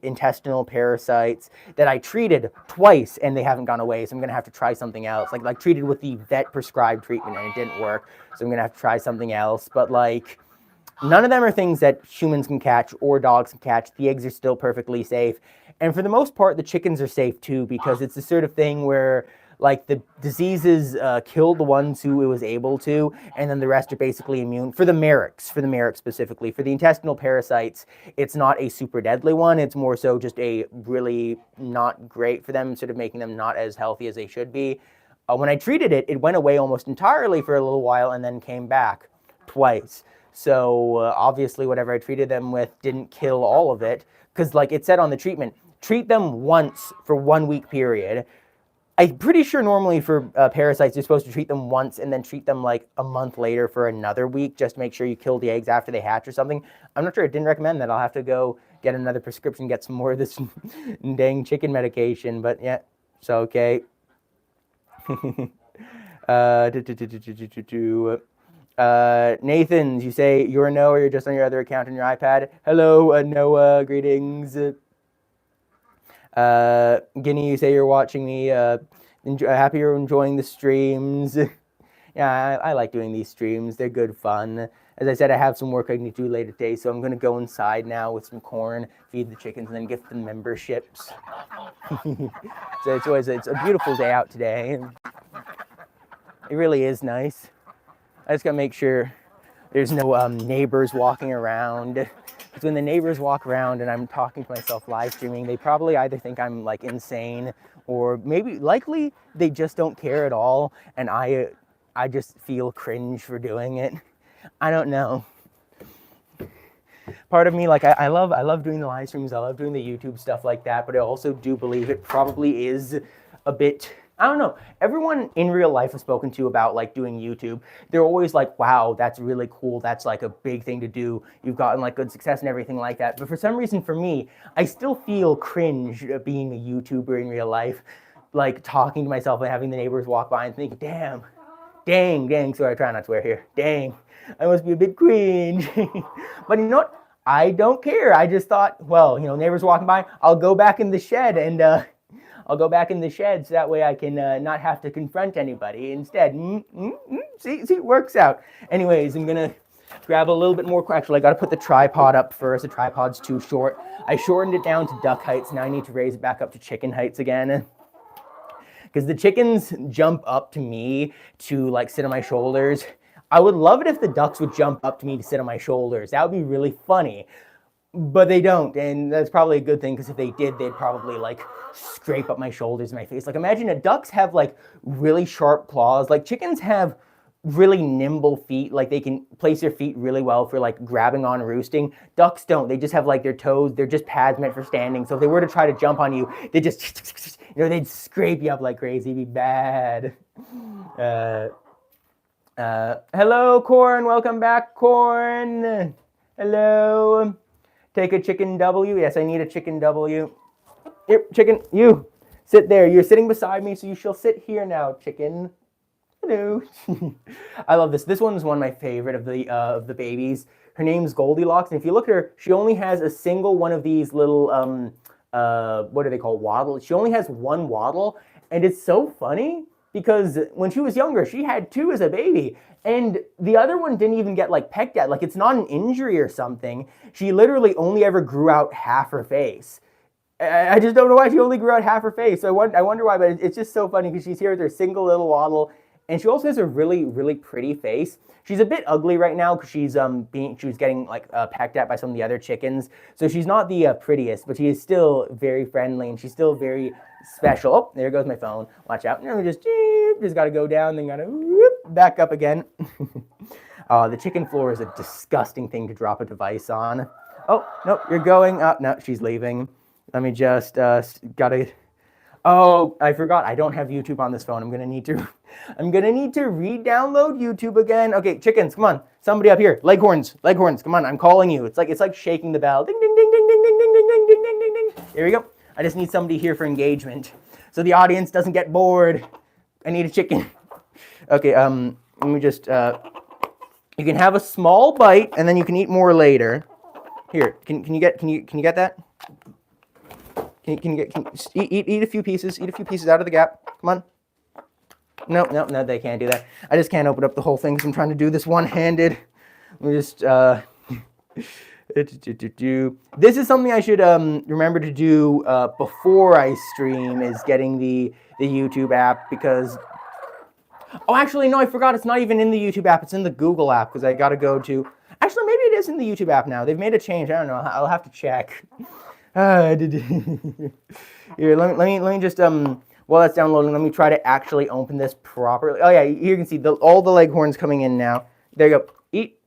intestinal parasites that I treated twice, and they haven't gone away. So I'm gonna have to try something else. Like treated with the vet prescribed treatment, and it didn't work. So I'm gonna have to try something else. But like, none of them are things that humans can catch or dogs can catch. The eggs are still perfectly safe. And for the most part, the chickens are safe too, because it's the sort of thing where like the diseases killed the ones who it was able to, and then the rest are basically immune. For the Merrick's specifically. For the intestinal parasites, it's not a super deadly one. It's more so just a really not great for them, sort of making them not as healthy as they should be. When I treated it, it went away almost entirely for a little while and then came back twice. So obviously whatever I treated them with didn't kill all of it, because like it said on the treatment, treat them once for 1 week period. I'm pretty sure normally for parasites, you're supposed to treat them once and then treat them like a month later for another week, just to make sure you kill the eggs after they hatch or something. I'm not sure. It didn't recommend that. I'll have to go get another prescription, get some more of this dang chicken medication. But yeah, so okay. Nathan, you say you're Noah, or you're just on your other account on your iPad. Hello, Noah, greetings. Guinea, you say you're watching me. Happy you're enjoying the streams. Yeah, I like doing these streams. They're good fun. as I said, I have some work I need to do later today, so I'm going to go inside now with some corn, feed the chickens, and then get the memberships. So it's a beautiful day out today. It really is nice. I just got to make sure there's no neighbors walking around. Because when the neighbors walk around and I'm talking to myself live streaming, they probably either think I'm like insane, or maybe likely they just don't care at all, and I just feel cringe for doing it. I don't know. Part of me, like, I love doing the live streams, I love doing the YouTube stuff like that, but I also do believe it probably is a bit, I don't know. Everyone in real life I've spoken to about like doing YouTube, they're always like, wow, that's really cool. That's like a big thing to do. You've gotten like good success and everything like that. But for some reason for me, I still feel cringe being a YouTuber in real life, like talking to myself and having the neighbors walk by and thinking, dang, sorry, I try not to swear here. Dang, I must be a bit cringe. But you know what? I don't care. I just thought, well, you know, neighbors walking by, I'll go back in the shed and I'll go back in the shed so that way I can not have to confront anybody instead. See, it works out. Anyways, I'm going to grab a little bit more. Actually, I got to put the tripod up first. The tripod's too short. I shortened it down to duck heights. Now I need to raise it back up to chicken heights again. Because the chickens jump up to me to like sit on my shoulders. I would love it if the ducks would jump up to me to sit on my shoulders. That would be really funny. But they don't, and that's probably a good thing, because if they did, they'd probably like scrape up my shoulders and my face. Like, imagine ducks have like really sharp claws. Like, chickens have really nimble feet. Like, they can place their feet really well for like grabbing on roosting. Ducks don't. They just have like their toes. They're just pads meant for standing. So if they were to try to jump on you, they just, you know, they'd scrape you up like crazy. It'd be bad. Hello, Corn. Welcome back, Corn. Hello. Take a chicken W. Yes, I need a chicken W. Here, chicken, you sit there. You're sitting beside me, so you shall sit here now, chicken. Hello. I love this. This one's one of my favorite of the babies. Her name's Goldilocks, and if you look at her, she only has a single one of these little what do they call, waddles? She only has one waddle, and it's so funny because when she was younger, she had two as a baby. And the other one didn't even get like pecked at. Like, it's not an injury or something. She literally only ever grew out half her face. I just don't know why she only grew out half her face. So I wonder why, but it's just so funny because she's here with her single little waddle. And she also has a really, really pretty face. She's a bit ugly right now because she was getting like pecked at by some of the other chickens. So she's not the prettiest, but she is still very friendly and she's still very special. Oh, there goes my phone. Watch out. No, just got to go down, then got to whoop, back up again. The chicken floor is a disgusting thing to drop a device on. Oh, no, you're going up. No, she's leaving. Let me just, oh, I forgot. I don't have YouTube on this phone. I'm gonna need to re-download YouTube again. Okay, chickens, come on. Somebody up here. Leghorns, come on. I'm calling you. It's like shaking the bell. Ding, ding, ding, ding, ding, ding, ding, ding, ding, ding, ding, ding, ding. Here we go. I just need somebody here for engagement, so the audience doesn't get bored. I need a chicken. Okay, let me just. You can have a small bite, and then you can eat more later. Here, can you get that? Can you eat a few pieces? Eat a few pieces out of the gap. Come on. No, they can't do that. I just can't open up the whole thing because I'm trying to do this one-handed. Let me just. This is something I should remember to do before I stream, is getting the YouTube app, because. Oh, actually, no, I forgot. It's not even in the YouTube app. It's in the Google app, because I got to go to. Actually, maybe it is in the YouTube app now. They've made a change. I don't know. I'll have to check. Here, let me just while that's downloading, let me try to actually open this properly. Oh yeah, you can see all the leghorns coming in now. There you go. Eat.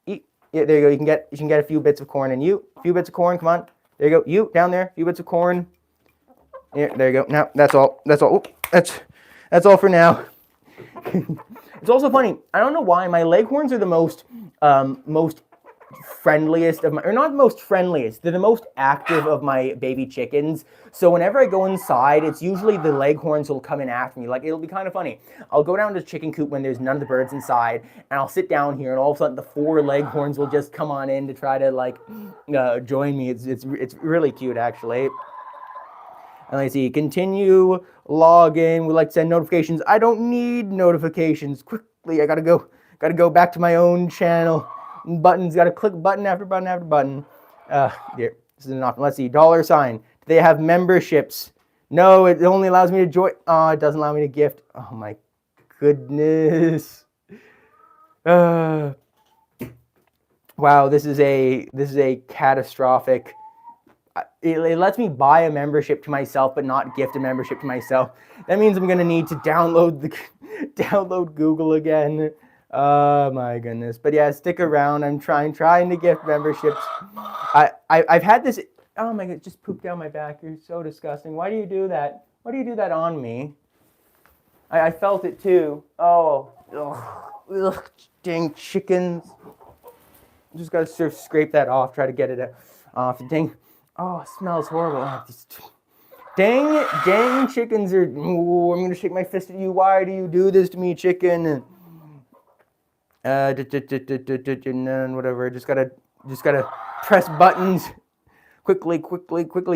Yeah, there you go. You can get a few bits of corn, and a few bits of corn. Come on. There you go. You down there. A few bits of corn. Yeah, there you go. Now that's all. Oop, that's all for now. It's also funny. I don't know why my leghorns are the most friendliest of my, or not the most friendliest, they're the most active of my baby chickens. So whenever I go inside, it's usually the leghorns will come in after me. Like, it'll be kind of funny. I'll go down to the chicken coop when there's none of the birds inside, and I'll sit down here, and all of a sudden the 4 leghorns will just come on in to try to like join me. It's really cute, actually. And let's see, continue, log in. We like to send notifications. I don't need notifications. Quickly, I gotta go back to my own channel. buttons. Got to click button after button after button. Here, this is an option. Let's see. $sign. Do they have memberships? No, it only allows me to join. Oh, it doesn't allow me to gift. Oh my goodness. Wow, this is a catastrophic. It lets me buy a membership to myself, but not gift a membership to myself. That means I'm gonna need to download Google again. Oh my goodness! But yeah, stick around. I'm trying to gift memberships. I've had this. Oh my god! Just pooped down my back. You're so disgusting. Why do you do that? Why do you do that on me? I felt it too. Oh, ugh, dang chickens. Just gotta sort of scrape that off. Try to get it off. Dang. Oh, it smells horrible. Oh, dang chickens are. Ooh, I'm gonna shake my fist at you. Why do you do this to me, chicken? Whatever. Just gotta press buttons. Quickly.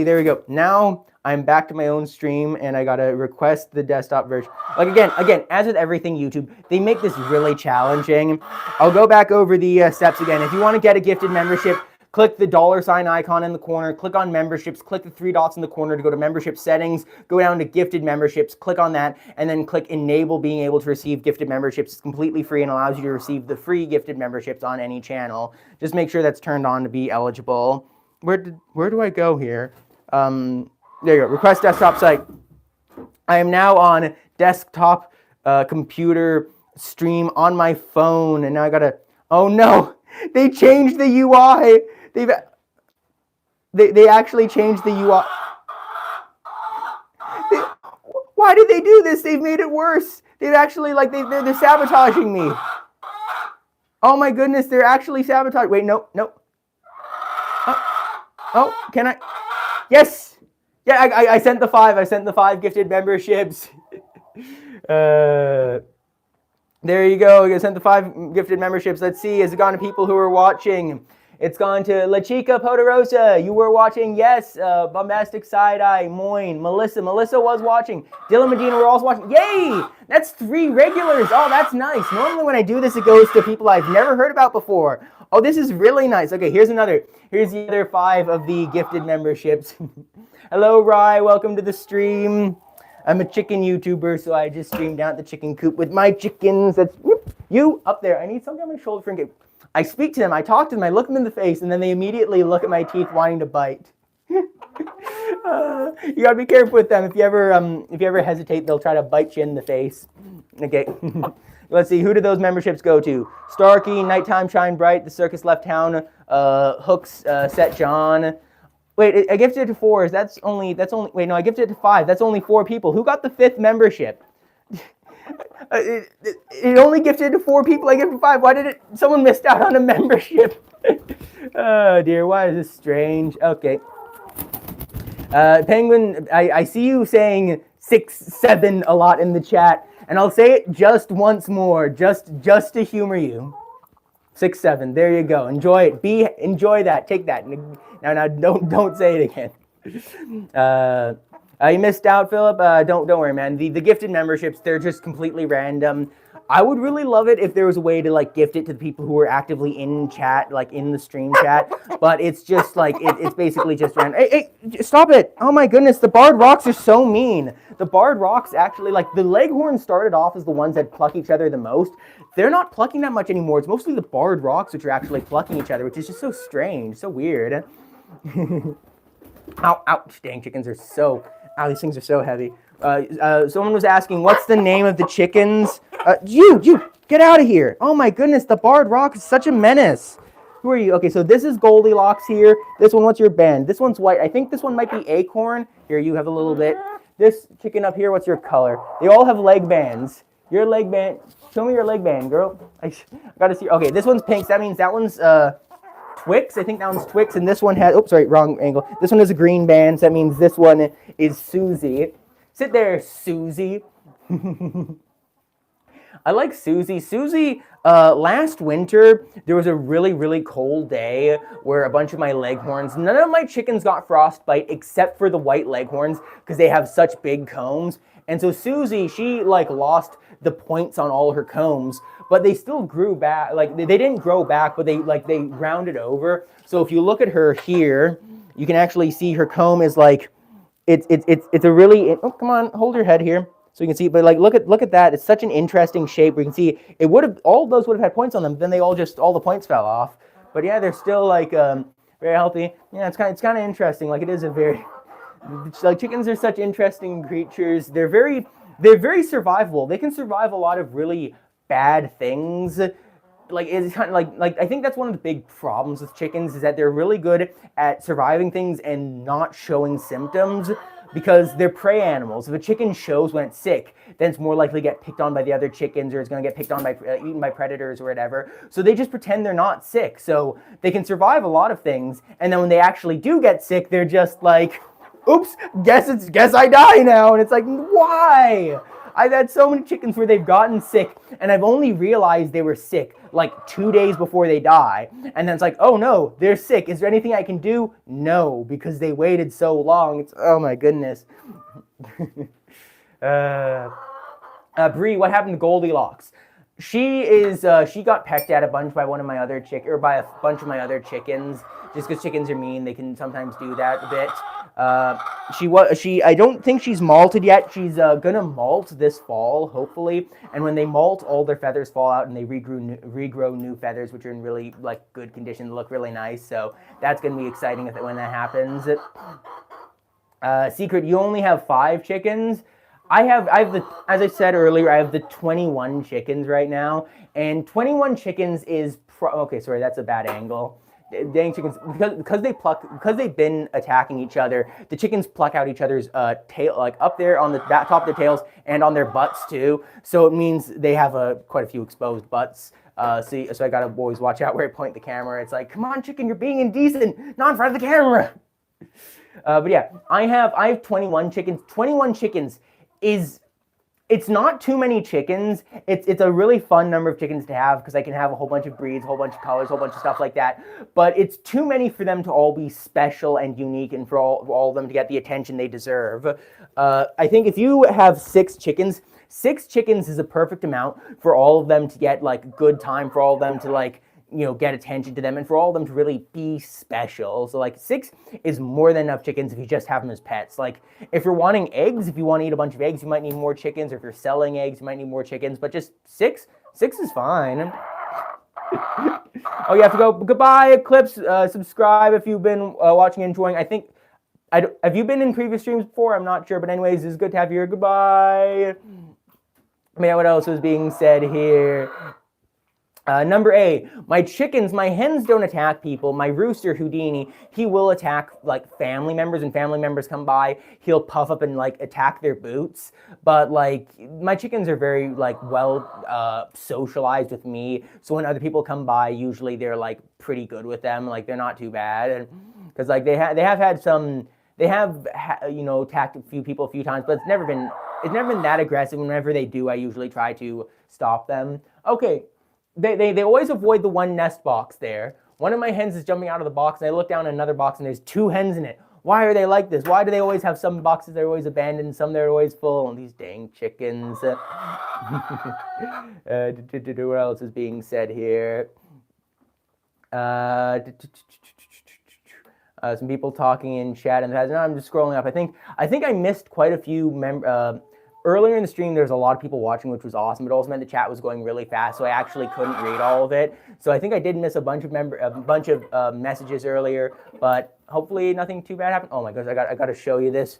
There we go. Now I'm back to my own stream, and I gotta request the desktop version. Like again, as with everything YouTube, they make this really challenging. I'll go back over the steps again. If you want to get a gifted membership, click the $sign icon in the corner, click on memberships, click the 3 dots in the corner to go to membership settings, go down to gifted memberships, click on that, and then click enable being able to receive gifted memberships. It's completely free and allows you to receive the free gifted memberships on any channel. Just make sure that's turned on to be eligible. Where do I go here? There you go, request desktop site. I am now on desktop computer stream on my phone, and now I gotta, oh no, they changed the UI. They actually changed the UI. Why did they do this? They've made it worse. They've actually, like, they're sabotaging me. Oh my goodness, they're actually sabotaging. Wait, no. Oh, can I? Yes. Yeah, I sent the 5. I sent the 5 gifted memberships. There you go. I sent the 5 gifted memberships. Let's see. Has it gone to people who are watching? It's gone to La Chica Poderosa. You were watching. Yes. Bombastic Side Eye. Moyne. Melissa was watching. Dylan Medina were also watching. Yay! That's 3 regulars. Oh, that's nice. Normally when I do this, it goes to people I've never heard about before. Oh, this is really nice. Okay, here's the other 5 of the gifted memberships. Hello, Rye. Welcome to the stream. I'm a chicken YouTuber, so I just streamed down at the chicken coop with my chickens. That's you up there. I need something on my shoulder for a game. I speak to them, I talk to them, I look them in the face, and then they immediately look at my teeth wanting to bite. You gotta be careful with them. If you ever hesitate, they'll try to bite you in the face. Okay. Let's see, who did those memberships go to? Starkey, Nighttime Shine Bright, The Circus Left Town, Hooks, Set John. Wait, I gifted it to 4. Wait, no, I gifted it to 5. That's only 4 people. Who got the 5th membership? It only gifted to 4 people. I gifted 5. Why did it? Someone missed out on a membership. Oh dear, why is this strange? Okay. Penguin, I see you saying 6, 7 a lot in the chat, and I'll say it just once more, just to humor you. 6, 7. There you go. Enjoy it. Enjoy that. Take that. Now, don't say it again. You missed out, Philip. Don't worry, man. The gifted memberships, they're just completely random. I would really love it if there was a way to like gift it to the people who are actively in chat, like in the stream chat. But it's just like it's basically just random. Hey, stop it! Oh my goodness, the Barred Rocks are so mean. The Barred Rocks actually, like, the Leghorns started off as the ones that pluck each other the most. They're not plucking that much anymore. It's mostly the Barred Rocks which are actually plucking each other, which is just so strange, so weird. Ouch! Dang, chickens are so. Ow, these things are so heavy. Someone was asking, what's the name of the chickens? You, get out of here. Oh my goodness, the Barred Rock is such a menace. Who are you? Okay, so this is Goldilocks here. This one, what's your band? This one's white. I think this one might be Acorn. Here, you have a little bit. This chicken up here, what's your color? They all have leg bands. Your leg band, show me your leg band, girl. I gotta see. Okay, this one's pink. So that means that one's Twix. I think that one's Twix, and this one has, oops, sorry, wrong angle. This one is a green band, so that means this one is Susie. Sit there, Susie. I like Susie. Susie, last winter, there was a really, really cold day where a bunch of my leghorns, none of my chickens got frostbite except for the white leghorns because they have such big combs. And so Susie, she like lost the points on all her combs, but they still grew back. Like they didn't grow back, but they rounded over. So if you look at her here, you can actually see her comb is like, it's a really, oh, come on, hold your head here. So you can see, but like look at that. It's such an interesting shape where you can see it would have, all of those would have had points on them. Then they all the points fell off. But yeah, they're still like very healthy. Yeah, it's kind of interesting. Like it is a very, like chickens are such interesting creatures. They're very survivable. They can survive a lot of really bad things. Like it's kind of like I think that's one of the big problems with chickens is that they're really good at surviving things and not showing symptoms because they're prey animals. If a chicken shows when it's sick, then it's more likely to get picked on by the other chickens or it's going to get picked on by eaten by predators or whatever. So they just pretend they're not sick. So they can survive a lot of things, and then when they actually do get sick, they're just like, oops, guess I die now. And it's like, why? I've had so many chickens where they've gotten sick and I've only realized they were sick like 2 days before they die. And then it's like, oh no, they're sick. Is there anything I can do? No, because they waited so long. It's, oh my goodness. Bree, what happened to Goldilocks? She got pecked at a bunch by one of my other by a bunch of my other chickens. Just because chickens are mean, they can sometimes do that a bit. I don't think she's malted yet. She's gonna molt this fall, hopefully. And when they molt, all their feathers fall out and they regrow new feathers, which are in really like good condition, look really nice. So that's gonna be exciting when that happens. Secret, you only have 5 chickens. I have as I said earlier, I have the 21 chickens right now, and 21 chickens is okay. Sorry, that's a bad angle. Dang chickens, because they've been attacking each other. The chickens pluck out each other's tail, like up there on the top of their tails and on their butts too. So it means they have quite a few exposed butts. So I gotta always watch out where I point the camera. It's like, come on, chicken, you're being indecent, not in front of the camera. But yeah, I have 21 chickens. 21 chickens it's not too many chickens. It's a really fun number of chickens to have because I can have a whole bunch of breeds, a whole bunch of colors, a whole bunch of stuff like that. But it's too many for them to all be special and unique and for all of them to get the attention they deserve. I think if you have 6 chickens, 6 chickens is a perfect amount for all of them to get like good time, for all of them to like, you know, get attention to them and for all of them to really be special. So like 6 is more than enough chickens if you just have them as pets. Like if you're wanting eggs, if you want to eat a bunch of eggs, you might need more chickens. Or if you're selling eggs, you might need more chickens, but just 6 is fine. Oh, you have to go. Goodbye, Eclipse. Subscribe if you've been watching and enjoying. Have you been in previous streams before? I'm not sure, but anyways, it's good to have you here. Goodbye. I mean, what else was being said here? Number A, my hens don't attack people. My rooster, Houdini, he will attack like family members. When family members come by, he'll puff up and like attack their boots. But like my chickens are very like well socialized with me. So when other people come by, usually they're like pretty good with them. Like they're not too bad. And because like they have attacked a few people a few times, but it's never been that aggressive. Whenever they do, I usually try to stop them. Okay. They always avoid the one nest box there. One of my hens is jumping out of the box, and I look down at another box, and there's 2 hens in it. Why are they like this? Why do they always have some boxes that are always abandoned, some that are always full? And these dang chickens. What else is being said here? Some people talking in chat, and I'm just scrolling up. I think I missed quite a few earlier in the stream, there was a lot of people watching, which was awesome. It also meant the chat was going really fast, so I actually couldn't read all of it. So I think I did miss a bunch of messages earlier, but hopefully nothing too bad happened. Oh my goodness, I got to show you this.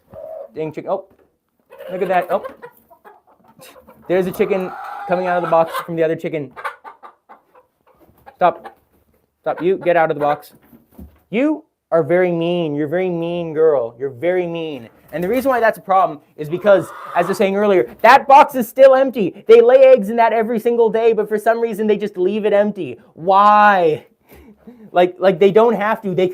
Dang chicken! Oh, look at that! Oh, there's a chicken coming out of the box from the other chicken. Stop! You get out of the box. You are very mean. You're a very mean girl. You're very mean. And the reason why that's a problem is because, as I was saying earlier, that box is still empty. They lay eggs in that every single day, but for some reason they just leave it empty. Why? Like they don't have to. They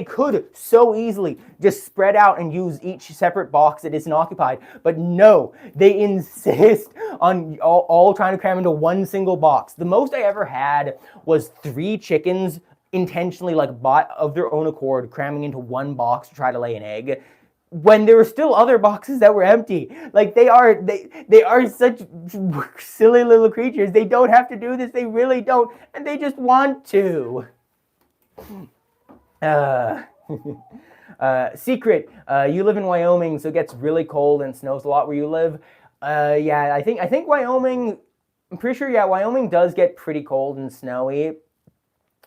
could so easily just spread out and use each separate box that isn't occupied. But no, they insist on all trying to cram into one single box. The most I ever had was 3 chickens intentionally, like, of their own accord, cramming into one box to try to lay an egg, when there were still other boxes that were empty. Like, they are such silly little creatures. They don't have to do this. They really don't, and they just want to. Secret, you live in Wyoming, so it gets really cold and snows a lot where you live. Yeah, I think Wyoming, I'm pretty sure, yeah, Wyoming does get pretty cold and snowy.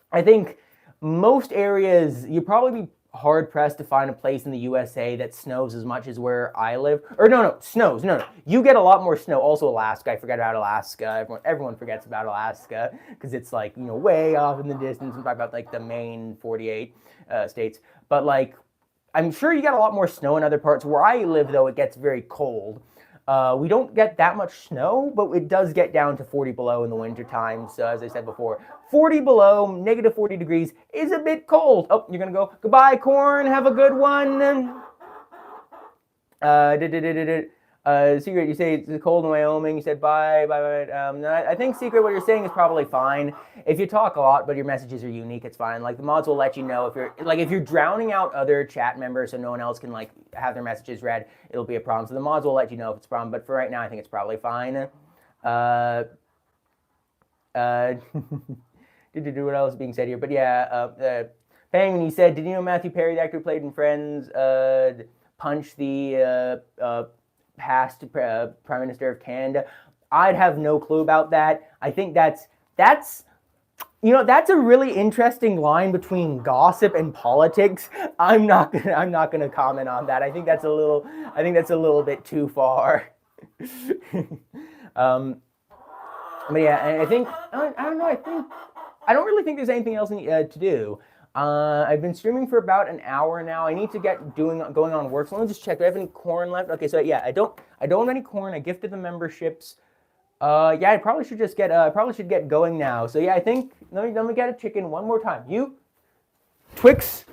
I think most areas, you'd probably be hard-pressed to find a place in the USA that snows as much as where I live. Or no, snows. No. You get a lot more snow. Also Alaska. I forgot about Alaska. Everyone forgets about Alaska because it's, like, you know, way off in the distance. I'm talking about, like, the main 48 states. But, like, I'm sure you get a lot more snow in other parts. Where I live, though, it gets very cold. We don't get that much snow, but it does get down to 40 below in the wintertime. So as I said before, 40 below, negative 40 degrees is a bit cold. Oh, you're going to go, goodbye, corn, have a good one. Secret, you say it's cold in Wyoming. You said bye. I think, Secret, what you're saying is probably fine. If you talk a lot, but your messages are unique, it's fine. Like, the mods will let you know if you're drowning out other chat members so no one else can, like, have their messages read, it'll be a problem. So the mods will let you know if it's a problem. But for right now, I think it's probably fine. What else is being said here? But yeah, Penguin, you said, did you know Matthew Perry, the actor who played in Friends, punched the past Prime Minister of Canada? I'd have no clue about that. I think that's a really interesting line between gossip and politics. I'm not gonna comment on that. I think that's a little bit too far. But yeah, I think I don't know. I don't really think there's anything else to do. I've been streaming for about an hour now. I need to get going on work. So let me just check. Do I have any corn left? Okay, so yeah, I don't have any corn. I gifted the memberships. Yeah, I probably should get going now. So yeah, I think let me get a chicken one more time. You, Twix,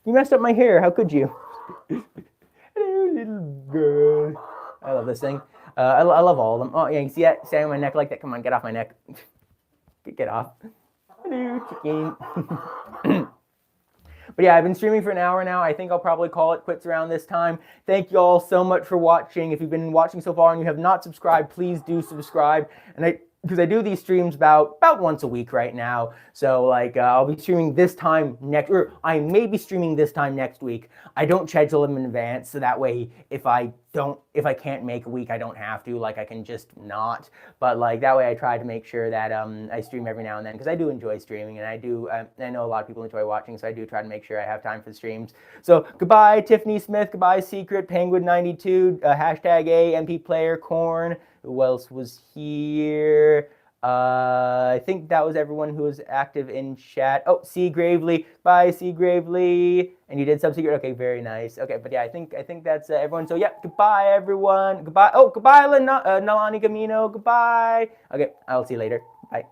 you messed up my hair. How could you? Hello, little girl. I love this thing. I love all of them. Oh yeah, you see that? Stay on my neck like that. Come on, get off my neck. Get off. Hello, chicken. But yeah, I've been streaming for an hour now. I think I'll probably call it quits around this time. Thank you all so much for watching. If you've been watching so far and you have not subscribed, please do subscribe. And because I do these streams about once a week right now. So, like, I'll be streaming this time or I may be streaming this time next week. I don't schedule them in advance, so that way if I can't make a week, I don't have to. Like, I can just not. But, like, that way I try to make sure that I stream every now and then, because I do enjoy streaming, and I know a lot of people enjoy watching, so I do try to make sure I have time for the streams. So, goodbye, Tiffany Smith. Goodbye, Secret, Penguin92, hashtag MP Player, Corn. Who else was here? I think that was everyone who was active in chat. Oh, C Gravely. Bye, C Gravely. And you did sub-secret? Okay, very nice. Okay, but yeah, I think that's everyone. So yeah, goodbye, everyone. Goodbye. Oh, goodbye, Nalani Gamino. Goodbye. Okay, I'll see you later. Bye.